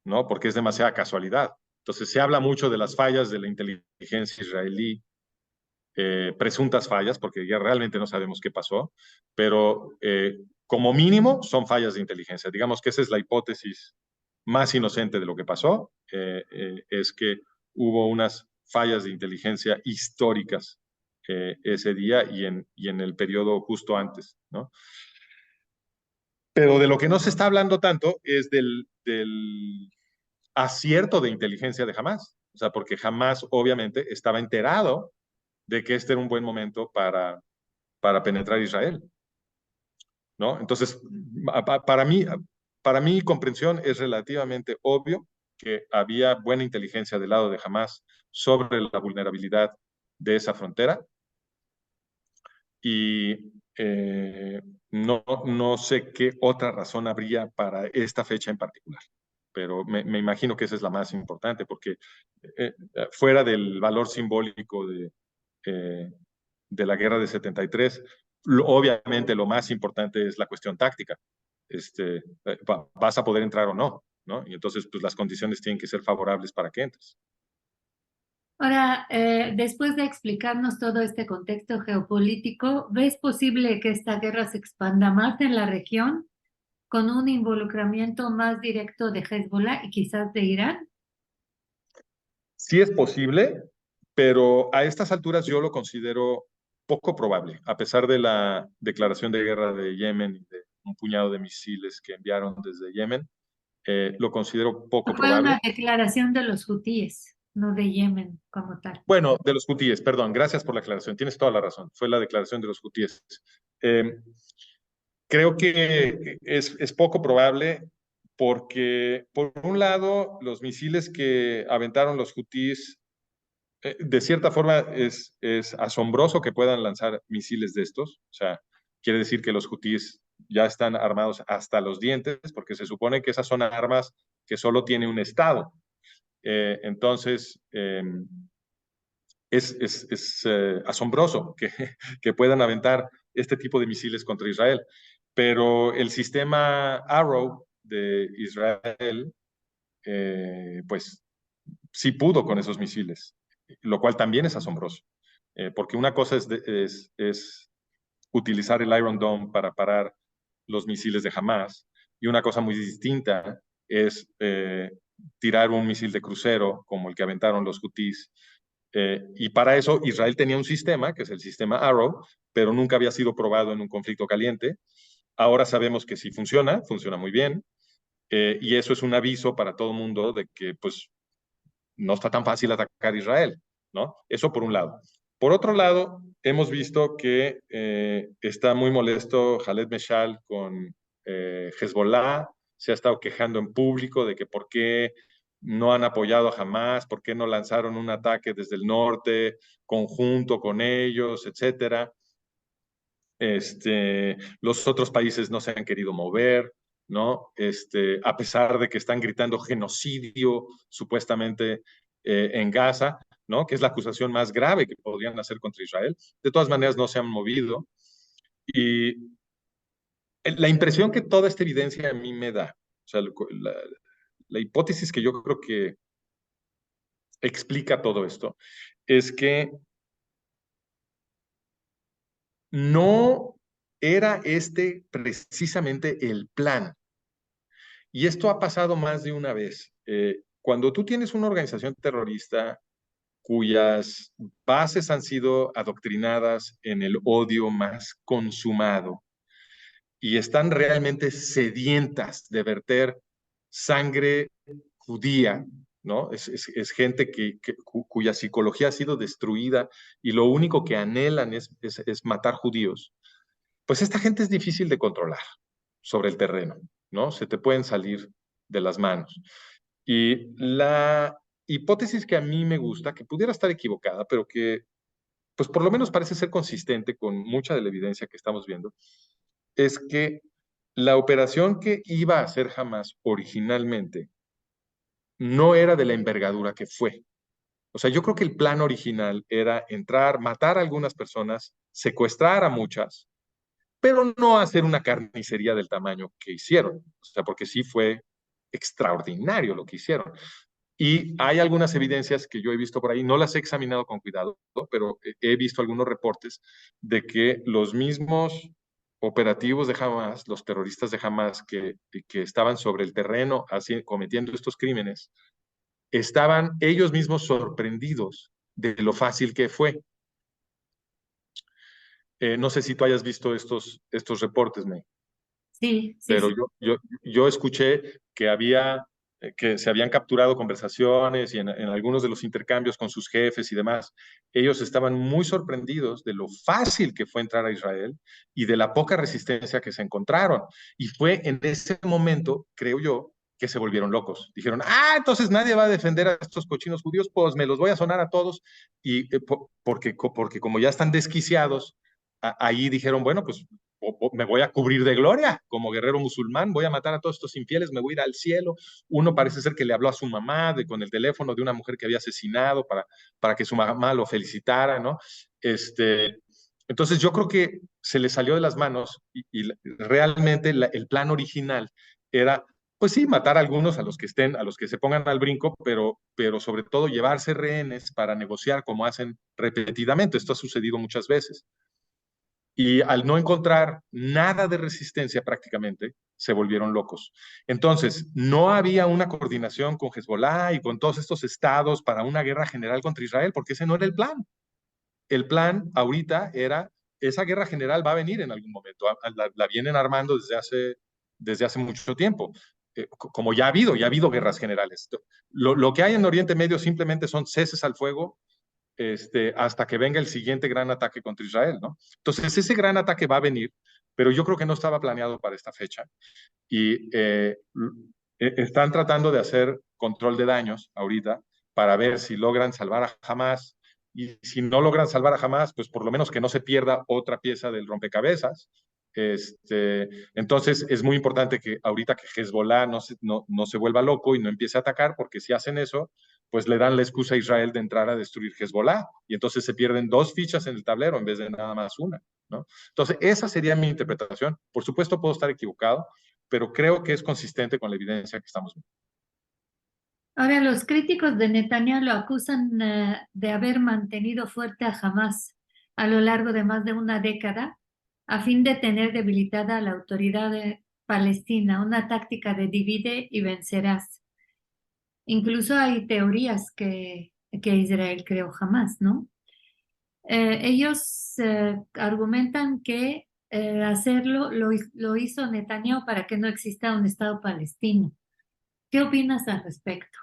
¿no? Porque es demasiada casualidad. Entonces se habla mucho de las fallas de la inteligencia israelí, presuntas fallas, porque ya realmente no sabemos qué pasó, pero como mínimo son fallas de inteligencia. Digamos que esa es la hipótesis más inocente de lo que pasó, es que hubo unas fallas de inteligencia históricas ese día y en el periodo justo antes, ¿no? Pero de lo que no se está hablando tanto es del acierto de inteligencia de Hamas. O sea, porque Hamas obviamente estaba enterado de que este era un buen momento para penetrar Israel, ¿no? Entonces, para mi comprensión es relativamente obvio que había buena inteligencia del lado de Hamas sobre la vulnerabilidad de esa frontera y no sé qué otra razón habría para esta fecha en particular, pero me imagino que esa es la más importante porque fuera del valor simbólico eh, de la guerra de 73, obviamente lo más importante es la cuestión táctica. Vas a poder entrar o no, ¿no? Y entonces, pues las condiciones tienen que ser favorables para que entres. Ahora, después de explicarnos todo este contexto geopolítico, ¿ves posible que esta guerra se expanda más en la región con un involucramiento más directo de Hezbollah y quizás de Irán? Sí es posible, pero a estas alturas yo lo considero poco probable, a pesar de la declaración de guerra de Yemen y de un puñado de misiles que enviaron desde Yemen, lo considero poco Fue una probable. declaración de los hutíes, no de Yemen como tal. Bueno, de los hutíes, perdón, gracias por la aclaración, tienes toda la razón, fue la declaración de los hutíes. Eh, Creo que es poco probable porque, por un lado, los misiles que aventaron los hutíes, de cierta forma, es asombroso que puedan lanzar misiles de estos. O sea, quiere decir que los hutíes ya están armados hasta los dientes, porque se supone que esas son armas que solo tiene un Estado. Entonces, es asombroso que puedan aventar este tipo de misiles contra Israel. Pero el sistema Arrow de Israel, pues sí pudo con esos misiles, lo cual también es asombroso. Porque una cosa es utilizar el Iron Dome para parar los misiles de Hamas, y una cosa muy distinta es tirar un misil de crucero como el que aventaron los Houthis. Y para eso Israel tenía un sistema, que es el sistema Arrow, pero nunca había sido probado en un conflicto caliente. Ahora sabemos que sí funciona, funciona muy bien, y eso es un aviso para todo el mundo de que pues no está tan fácil atacar Israel, ¿no? Eso por un lado. Por otro lado, hemos visto que está muy molesto Khaled Meshal con Hezbollah, se ha estado quejando en público de que por qué no han apoyado a Hamas, por qué no lanzaron un ataque desde el norte conjunto con ellos, etcétera. Los otros países no se han querido mover, ¿no? A pesar de que están gritando genocidio supuestamente en Gaza, ¿no? Que es la acusación más grave que podrían hacer contra Israel. De todas maneras, no se han movido. Y la impresión que toda esta evidencia a mí me da, o sea, la hipótesis que yo creo que explica todo esto, es que no era este precisamente el plan. Y esto ha pasado más de una vez. Cuando tú tienes una organización terrorista cuyas bases han sido adoctrinadas en el odio más consumado y están realmente sedientas de verter sangre judía, ¿no? Es gente cuya psicología ha sido destruida y lo único que anhelan es matar judíos. Pues esta gente es difícil de controlar sobre el terreno, ¿no? Se te pueden salir de las manos. Y la hipótesis que a mí me gusta, que pudiera estar equivocada, pero que pues por lo menos parece ser consistente con mucha de la evidencia que estamos viendo, es que la operación que iba a hacer Hamas originalmente no era de la envergadura que fue. O sea, yo creo que el plan original era entrar, matar a algunas personas, secuestrar a muchas, pero no hacer una carnicería del tamaño que hicieron. O sea, porque sí fue extraordinario lo que hicieron. Y hay algunas evidencias que yo he visto por ahí, no las he examinado con cuidado, ¿no? Pero he visto algunos reportes de que los mismos operativos de Hamas, los terroristas de Hamas que estaban sobre el terreno así, cometiendo estos crímenes, estaban ellos mismos sorprendidos de lo fácil que fue. No sé si tú hayas visto estos reportes, May. Sí, sí, Pero sí. yo escuché que que se habían capturado conversaciones y en algunos de los intercambios con sus jefes y demás, ellos estaban muy sorprendidos de lo fácil que fue entrar a Israel y de la poca resistencia que se encontraron. Y fue en ese momento, creo yo, que se volvieron locos. Dijeron, entonces nadie va a defender a estos cochinos judíos, pues me los voy a sonar a todos. Y porque como ya están desquiciados, ahí dijeron, bueno, pues me voy a cubrir de gloria como guerrero musulmán, voy a matar a todos estos infieles, me voy a ir al cielo. Uno parece ser que le habló a su mamá con el teléfono de una mujer que había asesinado para que su mamá lo felicitara, ¿no? Entonces yo creo que se le salió de las manos y realmente el plan original era, pues sí, matar a algunos, a los que estén, a los que se pongan al brinco, pero sobre todo llevarse rehenes para negociar como hacen repetidamente. Esto ha sucedido muchas veces. Y al no encontrar nada de resistencia prácticamente, se volvieron locos. Entonces, no había una coordinación con Hezbollah y con todos estos estados para una guerra general contra Israel, porque ese no era el plan. El plan ahorita era, esa guerra general va a venir en algún momento, la vienen armando desde hace mucho tiempo. Como ya ha habido guerras generales. Lo que hay en Oriente Medio simplemente son ceses al fuego hasta que venga el siguiente gran ataque contra Israel, ¿no? Entonces, ese gran ataque va a venir, pero yo creo que no estaba planeado para esta fecha y están tratando de hacer control de daños ahorita para ver si logran salvar a Hamas y si no logran salvar a Hamas, pues por lo menos que no se pierda otra pieza del rompecabezas. Entonces es muy importante que ahorita que Hezbollah no se vuelva loco y no empiece a atacar, porque si hacen eso, pues le dan la excusa a Israel de entrar a destruir Hezbollah y entonces se pierden dos fichas en el tablero en vez de nada más una, ¿no? Entonces esa sería mi interpretación. Por supuesto puedo estar equivocado, pero creo que es consistente con la evidencia que estamos viendo. Ahora, los críticos de Netanyahu lo acusan de haber mantenido fuerte a Hamas a lo largo de más de una década a fin de tener debilitada la autoridad palestina, una táctica de divide y vencerás. Incluso hay teorías que Israel creó Hamas, ¿no? Ellos argumentan que hacerlo lo hizo Netanyahu para que no exista un Estado palestino. ¿Qué opinas al respecto?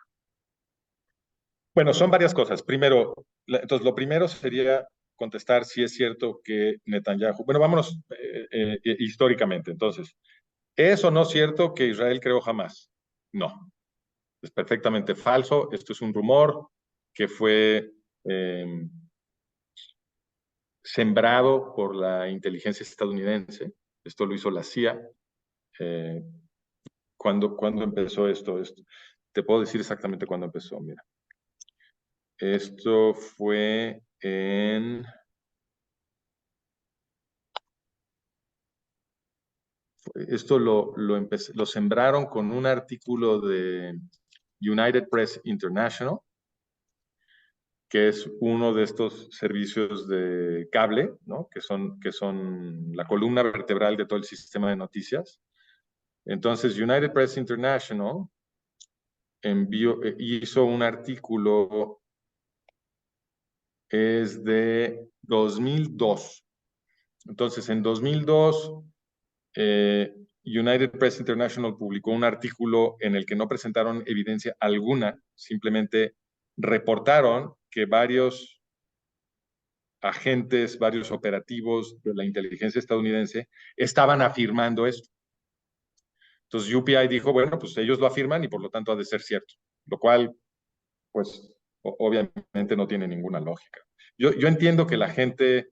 Bueno, son varias cosas. Primero, entonces lo primero sería contestar si es cierto que Netanyahu, bueno, vámonos históricamente. Entonces, ¿es o no cierto que Israel creó Hamas? No, es perfectamente falso. Esto es un rumor que fue eh, sembrado por la inteligencia estadounidense. Esto lo hizo la CIA. Eh, ¿Cuándo empezó esto? Te puedo decir exactamente cuándo empezó. Mira, esto fue esto lo sembraron con un artículo de United Press International que es uno de estos servicios de cable, ¿no? Que son la columna vertebral de todo el sistema de noticias. Entonces, United Press International hizo un artículo, es de 2002. Entonces, en 2002, United Press International publicó un artículo en el que no presentaron evidencia alguna, simplemente reportaron que varios agentes, varios operativos de la inteligencia estadounidense estaban afirmando esto. Entonces UPI dijo, bueno, pues ellos lo afirman y por lo tanto ha de ser cierto, lo cual, pues, obviamente no tiene ninguna lógica. Yo entiendo que la gente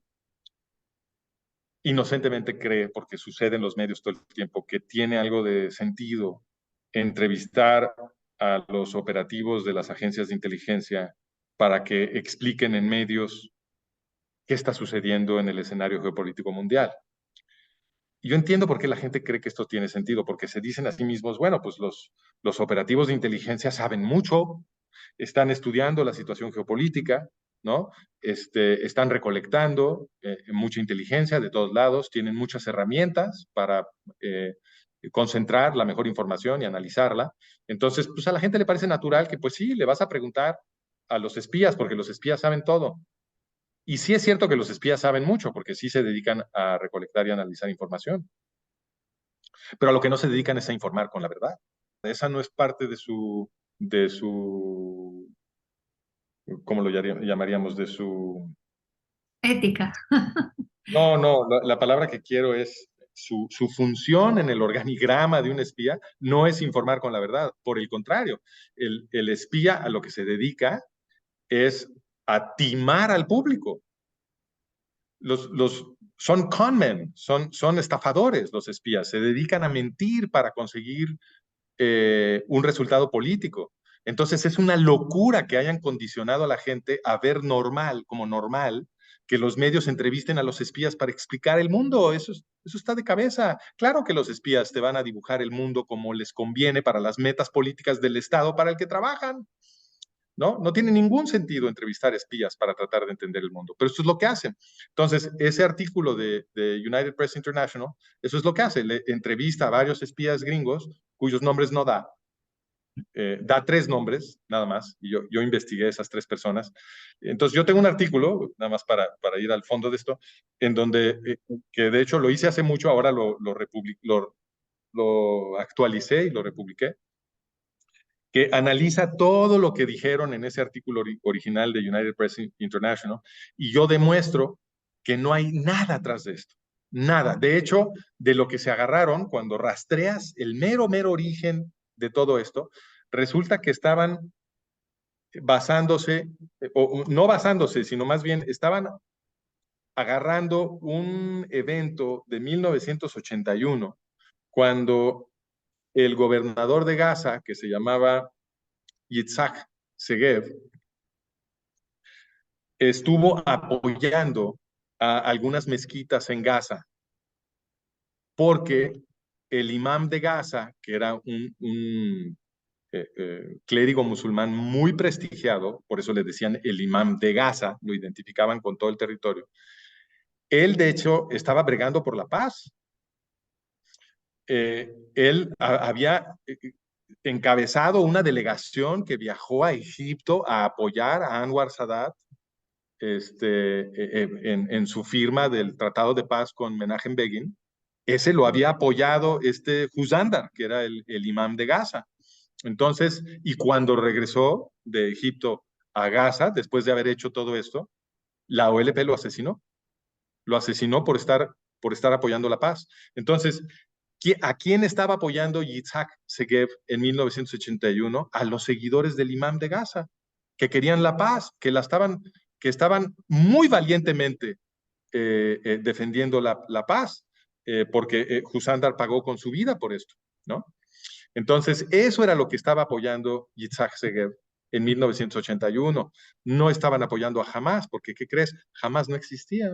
inocentemente cree, porque sucede en los medios todo el tiempo, que tiene algo de sentido entrevistar a los operativos de las agencias de inteligencia para que expliquen en medios qué está sucediendo en el escenario geopolítico mundial. Y yo entiendo por qué la gente cree que esto tiene sentido, porque se dicen a sí mismos, bueno, pues los operativos de inteligencia saben mucho, están estudiando la situación geopolítica, ¿no? Están recolectando mucha inteligencia de todos lados, tienen muchas herramientas para concentrar la mejor información y analizarla. Entonces, pues a la gente le parece natural que, pues sí, le vas a preguntar a los espías, porque los espías saben todo. Y sí es cierto que los espías saben mucho, porque sí se dedican a recolectar y analizar información, pero a lo que no se dedican es a informar con la verdad. Esa no es parte de su, ¿cómo lo llamaríamos? De su... Ética. No, la palabra que quiero es su función en el organigrama de un espía no es informar con la verdad. Por el contrario, el espía a lo que se dedica es a timar al público. Son conmen, son estafadores los espías, se dedican a mentir para conseguir un resultado político. Entonces es una locura que hayan condicionado a la gente a ver como normal que los medios entrevisten a los espías para explicar el mundo. Eso está de cabeza. Claro que los espías te van a dibujar el mundo como les conviene para las metas políticas del Estado para el que trabajan. ¿No? No tiene ningún sentido entrevistar espías para tratar de entender el mundo, pero eso es lo que hacen. Entonces, ese artículo de United Press International, eso es lo que hace, le entrevista a varios espías gringos cuyos nombres no da, da 3 nombres, nada más, y yo investigué esas 3 personas. Entonces, yo tengo un artículo, nada más para ir al fondo de esto, en donde, que de hecho lo hice hace mucho, ahora lo actualicé y lo republiqué, que analiza todo lo que dijeron en ese artículo original de United Press International, y yo demuestro que no hay nada atrás de esto. Nada. De hecho, de lo que se agarraron, cuando rastreas el mero origen de todo esto, resulta que estaban basándose, o no basándose, sino más bien estaban agarrando un evento de 1981, cuando el gobernador de Gaza, que se llamaba Yitzhak Segev, estuvo apoyando a algunas mezquitas en Gaza, porque el imam de Gaza, que era un clérigo musulmán muy prestigiado, por eso le decían el imam de Gaza, lo identificaban con todo el territorio, él de hecho estaba bregando por la paz. Él había encabezado una delegación que viajó a Egipto a apoyar a Anwar Sadat en su firma del Tratado de Paz con Menachem Begin. Ese lo había apoyado Husandar, que era el imam de Gaza. Entonces, y cuando regresó de Egipto a Gaza, después de haber hecho todo esto, la OLP lo asesinó. Lo asesinó por estar apoyando la paz. Entonces, ¿a quién estaba apoyando Yitzhak Segev en 1981? A los seguidores del imam de Gaza, que querían la paz, que estaban muy valientemente defendiendo la paz, porque Husandar pagó con su vida por esto, ¿no? Entonces, eso era lo que estaba apoyando Yitzhak Segev en 1981. No estaban apoyando a Hamas, porque, ¿qué crees? Hamas no existía.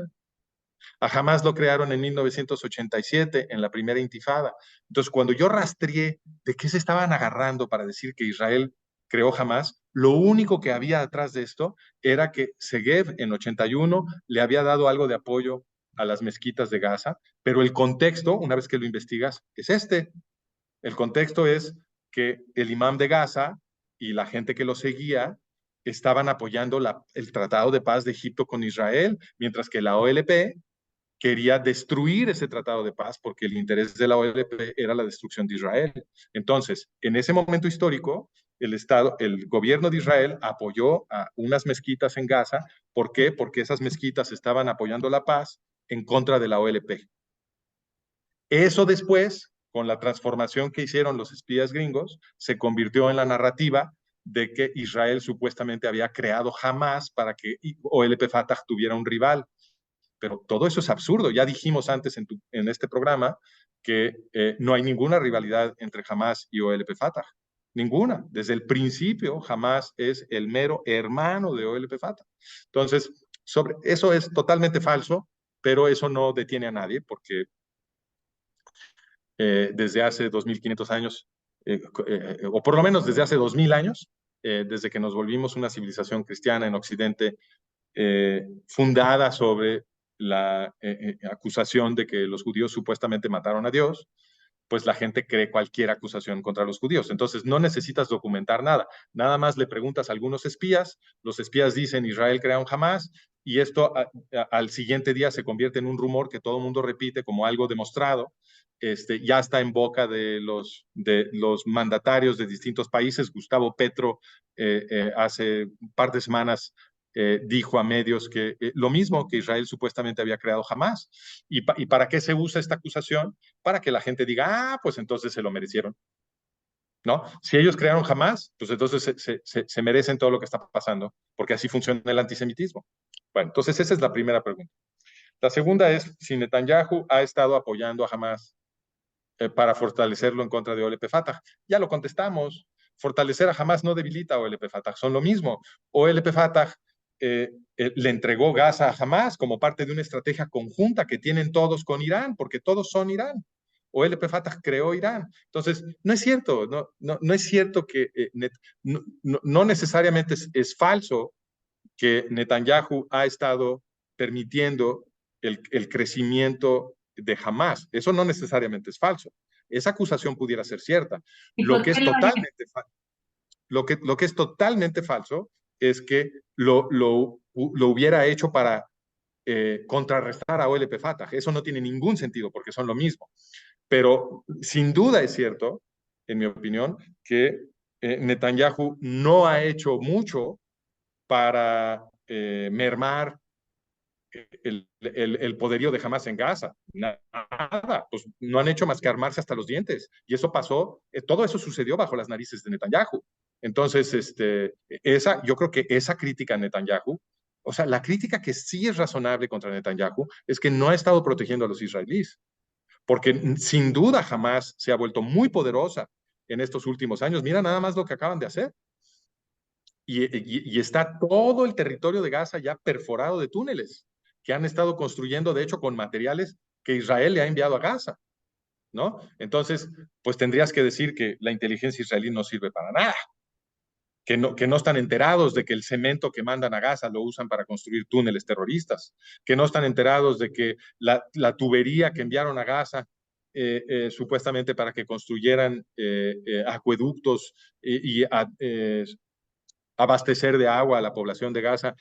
A Hamas lo crearon en 1987, en la primera intifada. Entonces, cuando yo rastreé de qué se estaban agarrando para decir que Israel creó Hamas, lo único que había atrás de esto era que Segev en 81 le había dado algo de apoyo a las mezquitas de Gaza, pero el contexto, una vez que lo investigas, es este. El contexto es que el imam de Gaza y la gente que lo seguía estaban apoyando el Tratado de Paz de Egipto con Israel, mientras que la OLP quería destruir ese tratado de paz porque el interés de la OLP era la destrucción de Israel. Entonces, en ese momento histórico, el gobierno de Israel apoyó a unas mezquitas en Gaza. ¿Por qué? Porque esas mezquitas estaban apoyando la paz en contra de la OLP. Eso después, con la transformación que hicieron los espías gringos, se convirtió en la narrativa de que Israel supuestamente había creado Hamas para que OLP Fatah tuviera un rival. Pero todo eso es absurdo. Ya dijimos antes en este programa que no hay ninguna rivalidad entre Hamas y OLP Fatah. Ninguna. Desde el principio, Hamas es el mero hermano de OLP Fatah. Entonces, eso es totalmente falso, pero eso no detiene a nadie porque desde hace 2500 años, o por lo menos desde hace 2000 años, desde que nos volvimos una civilización cristiana en Occidente, fundada sobre la acusación de que los judíos supuestamente mataron a Dios, pues la gente cree cualquier acusación contra los judíos. Entonces no necesitas documentar nada. Nada más le preguntas a algunos espías, los espías dicen Israel crea un Hamas, y esto al siguiente día se convierte en un rumor que todo el mundo repite como algo demostrado. Ya está en boca de los mandatarios de distintos países. Gustavo Petro hace un par de semanas dijo a medios que lo mismo, que Israel supuestamente había creado Hamas. ¿Y para qué se usa esta acusación? Para que la gente diga, pues entonces se lo merecieron, ¿no? Si ellos crearon Hamas, pues entonces se merecen todo lo que está pasando, porque así funciona el antisemitismo. Bueno, entonces esa es la primera pregunta. La segunda es si Netanyahu ha estado apoyando a Hamas para fortalecerlo en contra de OLP Fatah. Ya lo contestamos. Fortalecer a Hamas no debilita a OLP Fatah, son lo mismo. OLP Fatah le entregó Gaza a Hamas como parte de una estrategia conjunta que tienen todos con Irán, porque todos son Irán. OLP Fatah creó Irán. Entonces, no es cierto, no es cierto que no necesariamente es falso que Netanyahu ha estado permitiendo el crecimiento de Hamas. Eso no necesariamente es falso. Esa acusación pudiera ser cierta. ¿Y Lo por que qué es lo haría? totalmente, lo que es totalmente falso es que lo hubiera hecho para contrarrestar a OLP Fatah. Eso no tiene ningún sentido porque son lo mismo. Pero sin duda es cierto, en mi opinión, que Netanyahu no ha hecho mucho para mermar el poderío de Hamas en Gaza. Nada, pues no han hecho más que armarse hasta los dientes. Y eso pasó, todo eso sucedió bajo las narices de Netanyahu. Entonces, yo creo que esa crítica a Netanyahu, o sea, la crítica que sí es razonable contra Netanyahu es que no ha estado protegiendo a los israelíes, porque sin duda Hamas se ha vuelto muy poderosa en estos últimos años. Mira nada más lo que acaban de hacer. Y está todo el territorio de Gaza ya perforado de túneles que han estado construyendo, de hecho, con materiales que Israel le ha enviado a Gaza, ¿no? Entonces, pues tendrías que decir que la inteligencia israelí no sirve para nada, que no están enterados de que el cemento que mandan a Gaza lo usan para construir túneles terroristas, que no están enterados de que la tubería que enviaron a Gaza supuestamente para que construyeran acueductos y abastecer de agua a la población de Gaza,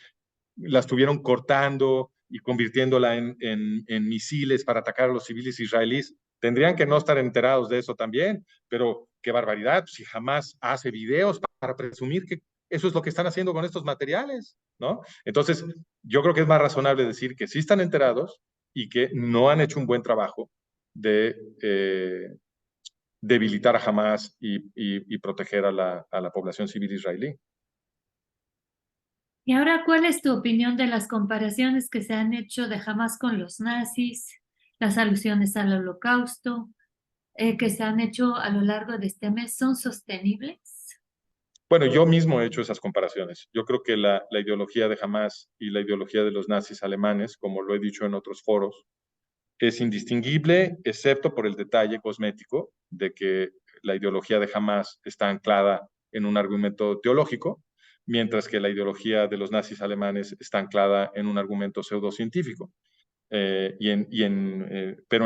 la estuvieron cortando y convirtiéndola en misiles para atacar a los civiles israelíes. Tendrían que no estar enterados de eso también, pero qué barbaridad, si jamás hace videos para presumir que eso es lo que están haciendo con estos materiales, ¿no? Entonces, yo creo que es más razonable decir que sí están enterados y que no han hecho un buen trabajo de debilitar a Hamas y proteger a la población civil israelí. Y ahora, ¿cuál es tu opinión de las comparaciones que se han hecho de Hamas con los nazis, las alusiones al holocausto, que se han hecho a lo largo de este mes? ¿Son sostenibles? Bueno, yo mismo he hecho esas comparaciones. Yo creo que la ideología de Hamas y la ideología de los nazis alemanes, como lo he dicho en otros foros, es indistinguible, excepto por el detalle cosmético de que la ideología de Hamas está anclada en un argumento teológico, mientras que la ideología de los nazis alemanes está anclada en un argumento pseudocientífico. Pero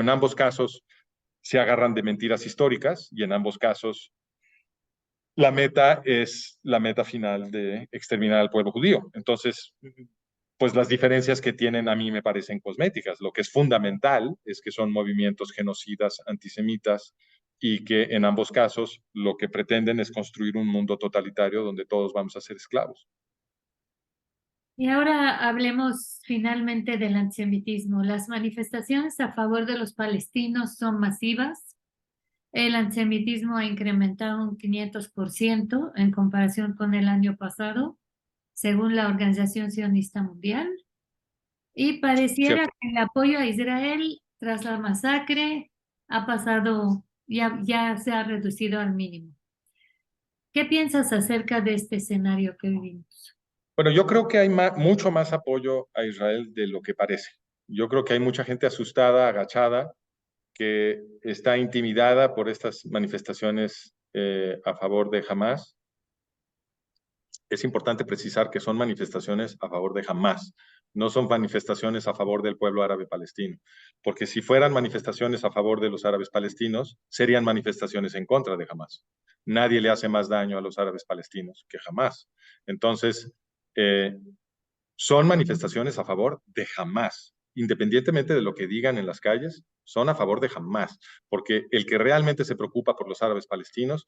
en ambos casos se agarran de mentiras históricas y en ambos casos la meta es la meta final de exterminar al pueblo judío. Entonces, pues las diferencias que tienen a mí me parecen cosméticas. Lo que es fundamental es que son movimientos genocidas, antisemitas, y que en ambos casos lo que pretenden es construir un mundo totalitario donde todos vamos a ser esclavos. Y ahora hablemos finalmente del antisemitismo. Las manifestaciones a favor de los palestinos son masivas. El antisemitismo ha incrementado un 500% en comparación con el año pasado, según la Organización Sionista Mundial. Y pareciera ¿Cierto? que el apoyo a Israel tras la masacre ha pasado, ya se ha reducido al mínimo. ¿Qué piensas acerca de este escenario que vivimos? Bueno, yo creo que hay mucho más apoyo a Israel de lo que parece. Yo creo que hay mucha gente asustada, agachada, que está intimidada por estas manifestaciones a favor de Hamas. Es importante precisar que son manifestaciones a favor de Hamas, no son manifestaciones a favor del pueblo árabe palestino, porque si fueran manifestaciones a favor de los árabes palestinos, serían manifestaciones en contra de Hamas. Nadie le hace más daño a los árabes palestinos que Hamas. Entonces, son manifestaciones a favor de Hamas, independientemente de lo que digan en las calles, son a favor de Hamas, porque el que realmente se preocupa por los árabes palestinos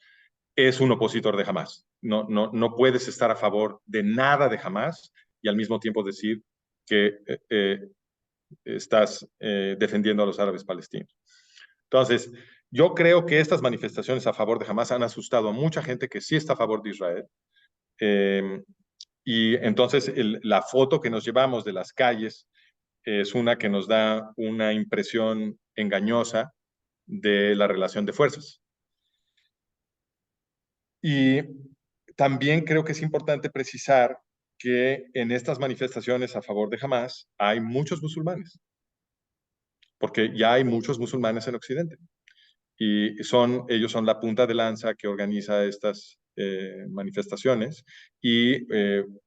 es un opositor de Hamas. No puedes estar a favor de nada de Hamas y al mismo tiempo decir que estás defendiendo a los árabes palestinos. Entonces, yo creo que estas manifestaciones a favor de Hamas han asustado a mucha gente que sí está a favor de Israel. Y entonces la foto que nos llevamos de las calles es una que nos da una impresión engañosa de la relación de fuerzas. Y también creo que es importante precisar que en estas manifestaciones a favor de Hamas hay muchos musulmanes, porque ya hay muchos musulmanes en Occidente. Y ellos son la punta de lanza que organiza estas manifestaciones y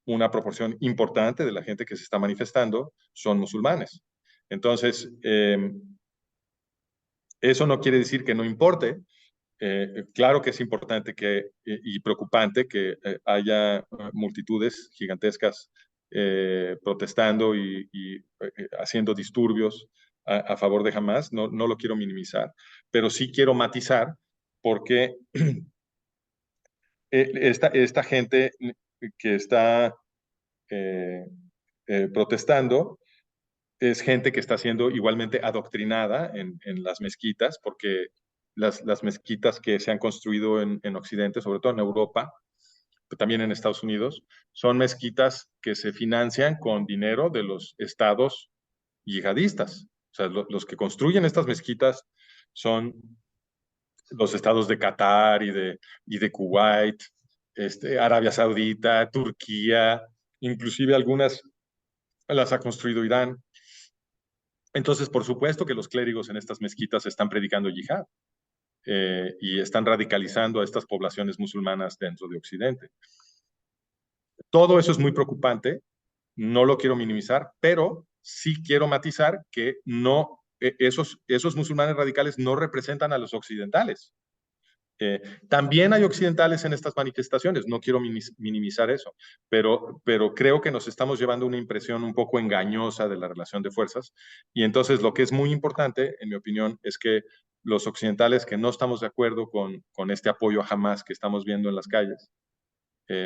una proporción importante de la gente que se está manifestando son musulmanes. Entonces, eso no quiere decir que no importe. Claro que es importante y preocupante que haya multitudes gigantescas protestando y haciendo disturbios a favor de Hamas. No lo quiero minimizar, pero sí quiero matizar porque esta gente que está protestando es gente que está siendo igualmente adoctrinada en las mezquitas, porque las mezquitas que se han construido en Occidente, sobre todo en Europa, pero también en Estados Unidos, son mezquitas que se financian con dinero de los estados yihadistas. O sea, los que construyen estas mezquitas son los estados de Qatar y de Kuwait, Arabia Saudita, Turquía, inclusive algunas las ha construido Irán. Entonces, por supuesto que los clérigos en estas mezquitas están predicando yihad y están radicalizando a estas poblaciones musulmanas dentro de Occidente. Todo eso es muy preocupante, no lo quiero minimizar, pero sí quiero matizar que esos musulmanes radicales no representan a los occidentales. También hay occidentales en estas manifestaciones, no quiero minimizar eso, pero creo que nos estamos llevando una impresión un poco engañosa de la relación de fuerzas. Y entonces lo que es muy importante, en mi opinión, es que los occidentales que no estamos de acuerdo con este apoyo a Hamas que estamos viendo en las calles,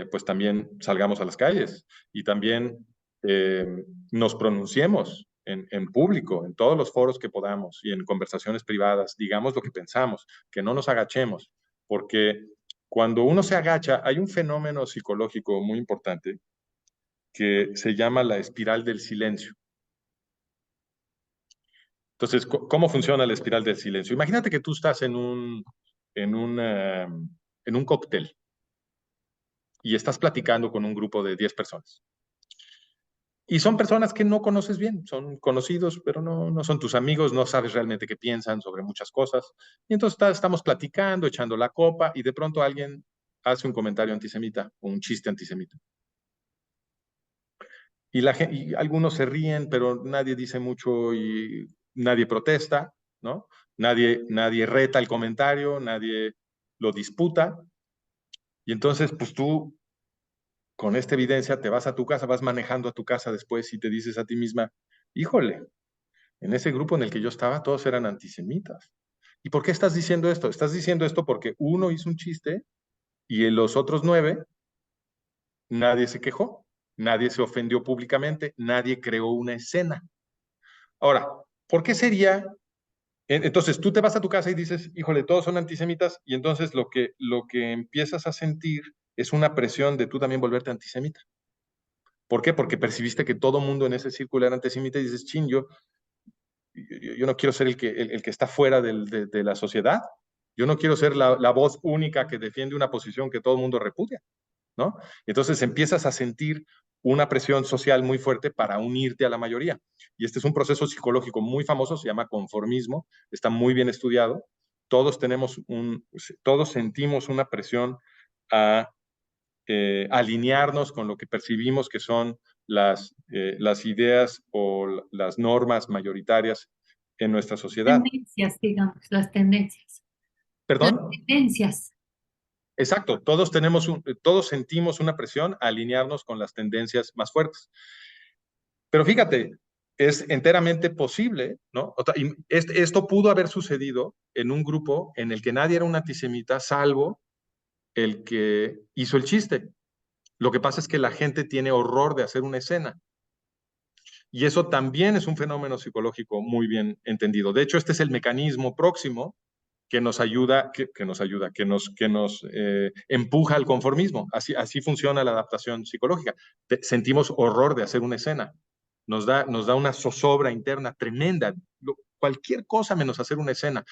pues también salgamos a las calles y también nos pronunciemos en público, en todos los foros que podamos y en conversaciones privadas, digamos lo que pensamos, que no nos agachemos, porque cuando uno se agacha hay un fenómeno psicológico muy importante que se llama la espiral del silencio. Entonces, ¿cómo funciona la espiral del silencio? Imagínate que tú estás en un cóctel y estás platicando con un grupo de 10 personas. Y son personas que no conoces bien, son conocidos, pero no son tus amigos, no sabes realmente qué piensan sobre muchas cosas. Y entonces estamos platicando, echando la copa, y de pronto alguien hace un comentario antisemita o un chiste antisemita. Y algunos se ríen, pero nadie dice mucho y nadie protesta, ¿no? Nadie reta el comentario, nadie lo disputa. Y entonces, pues tú, con esta evidencia, te vas a tu casa, vas manejando a tu casa después y te dices a ti misma, híjole, en ese grupo en el que yo estaba, todos eran antisemitas. ¿Y por qué estás diciendo esto? Estás diciendo esto porque uno hizo un chiste y en los otros 9 nadie se quejó, nadie se ofendió públicamente, nadie creó una escena. Ahora, ¿por qué sería? Entonces tú te vas a tu casa y dices, híjole, todos son antisemitas, y entonces lo que empiezas a sentir es una presión de tú también volverte antisemita. ¿Por qué? Porque percibiste que todo mundo en ese círculo era antisemita y dices, chin, yo no quiero ser el que está fuera de la sociedad. Yo no quiero ser la voz única que defiende una posición que todo el mundo repudia, ¿no? Entonces empiezas a sentir una presión social muy fuerte para unirte a la mayoría. Y este es un proceso psicológico muy famoso, se llama conformismo, está muy bien estudiado. Todos sentimos una presión a alinearnos con lo que percibimos que son las ideas o las normas mayoritarias en nuestra sociedad. Tendencias, digamos, las tendencias. Las ¿Perdón? tendencias. Exacto, todos sentimos una presión a alinearnos con las tendencias más fuertes. Pero fíjate, es enteramente posible, ¿no? Y esto pudo haber sucedido en un grupo en el que nadie era un antisemita, salvo el que hizo el chiste. Lo que pasa es que la gente tiene horror de hacer una escena. Y eso también es un fenómeno psicológico muy bien entendido. De hecho, este es el mecanismo próximo que nos ayuda, que nos empuja al conformismo. Así funciona la adaptación psicológica. Sentimos horror de hacer una escena. Nos da una zozobra interna tremenda. Cualquier cosa menos hacer una escena.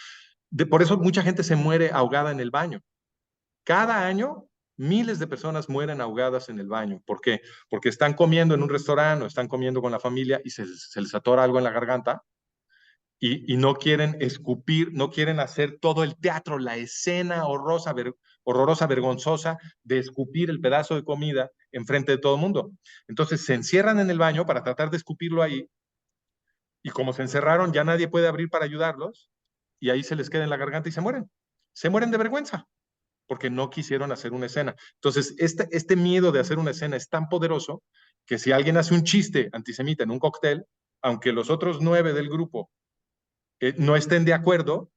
Por eso mucha gente se muere ahogada en el baño. Cada año, miles de personas mueren ahogadas en el baño. ¿Por qué? Porque están comiendo en un restaurante o están comiendo con la familia y se les atora algo en la garganta y no quieren escupir, no quieren hacer todo el teatro, la escena horrorosa, vergonzosa de escupir el pedazo de comida enfrente de todo el mundo. Entonces se encierran en el baño para tratar de escupirlo ahí y como se encerraron ya nadie puede abrir para ayudarlos y ahí se les queda en la garganta y se mueren. Se mueren de vergüenza porque no quisieron hacer una escena. Entonces, este miedo de hacer una escena es tan poderoso que si alguien hace un chiste antisemita en un cóctel, aunque los otros 9 del grupo no estén de acuerdo,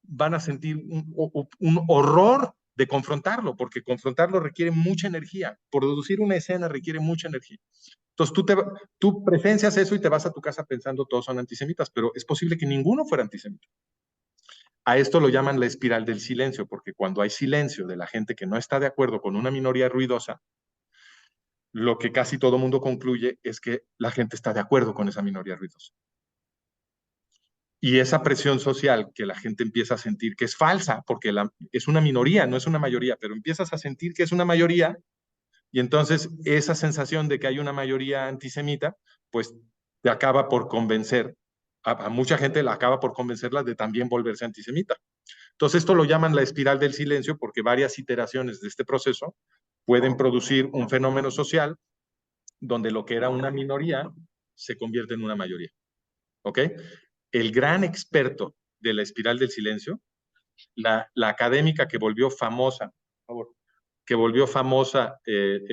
van a sentir un horror de confrontarlo, porque confrontarlo requiere mucha energía. Producir una escena requiere mucha energía. Entonces tú presencias eso y te vas a tu casa pensando todos son antisemitas, pero es posible que ninguno fuera antisemita. A esto lo llaman la espiral del silencio, porque cuando hay silencio de la gente que no está de acuerdo con una minoría ruidosa, lo que casi todo mundo concluye es que la gente está de acuerdo con esa minoría ruidosa. Y esa presión social que la gente empieza a sentir que es falsa, porque es una minoría, no es una mayoría, pero empiezas a sentir que es una mayoría, y entonces esa sensación de que hay una mayoría antisemita, pues te acaba por convencer, a mucha gente la acaba por convencerla de también volverse antisemita. Entonces esto lo llaman la espiral del silencio porque varias iteraciones de este proceso pueden producir un fenómeno social donde lo que era una minoría se convierte en una mayoría. ¿Ok? El gran experto de la espiral del silencio, la académica que volvió famosa, por favor, que volvió famosa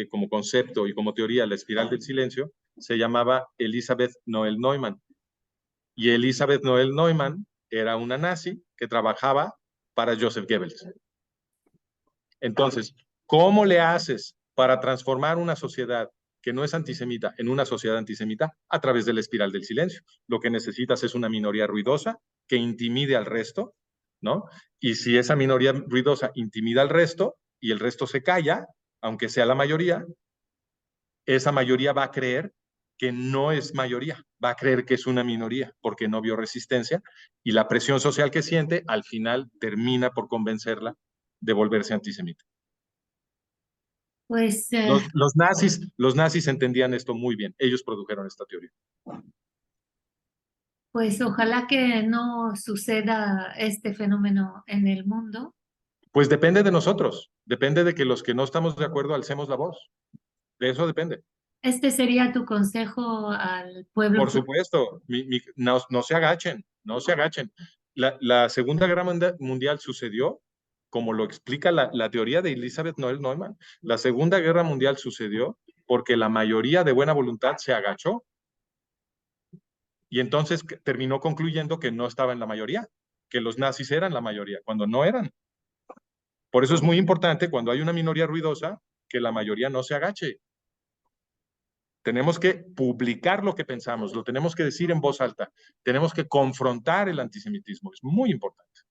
como concepto y como teoría la espiral del silencio, se llamaba Elizabeth Noel Neumann. Y Elizabeth Noel Neumann era una nazi que trabajaba para Joseph Goebbels. Entonces, ¿cómo le haces para transformar una sociedad que no es antisemita en una sociedad antisemita? A través de la espiral del silencio. Lo que necesitas es una minoría ruidosa que intimide al resto, ¿no? Y si esa minoría ruidosa intimida al resto y el resto se calla, aunque sea la mayoría, esa mayoría va a creer que no es mayoría, va a creer que es una minoría porque no vio resistencia y la presión social que siente al final termina por convencerla de volverse antisemita. Pues, Los nazis entendían esto muy bien, ellos produjeron esta teoría. pues ojalá que no suceda este fenómeno en el mundo. Pues depende de nosotros. Depende de que los que no estamos de acuerdo alcemos la voz. De eso depende. Este sería tu consejo al pueblo. Por supuesto, no se agachen, no se agachen. La Segunda Guerra Mundial sucedió, como lo explica la teoría de Elizabeth Noel Neumann. La Segunda Guerra Mundial sucedió porque la mayoría de buena voluntad se agachó y entonces terminó concluyendo que no estaba en la mayoría, que los nazis eran la mayoría, cuando no eran. Por eso es muy importante cuando hay una minoría ruidosa que la mayoría no se agache. Tenemos que publicar lo que pensamos, lo tenemos que decir en voz alta, tenemos que confrontar el antisemitismo, es muy importante.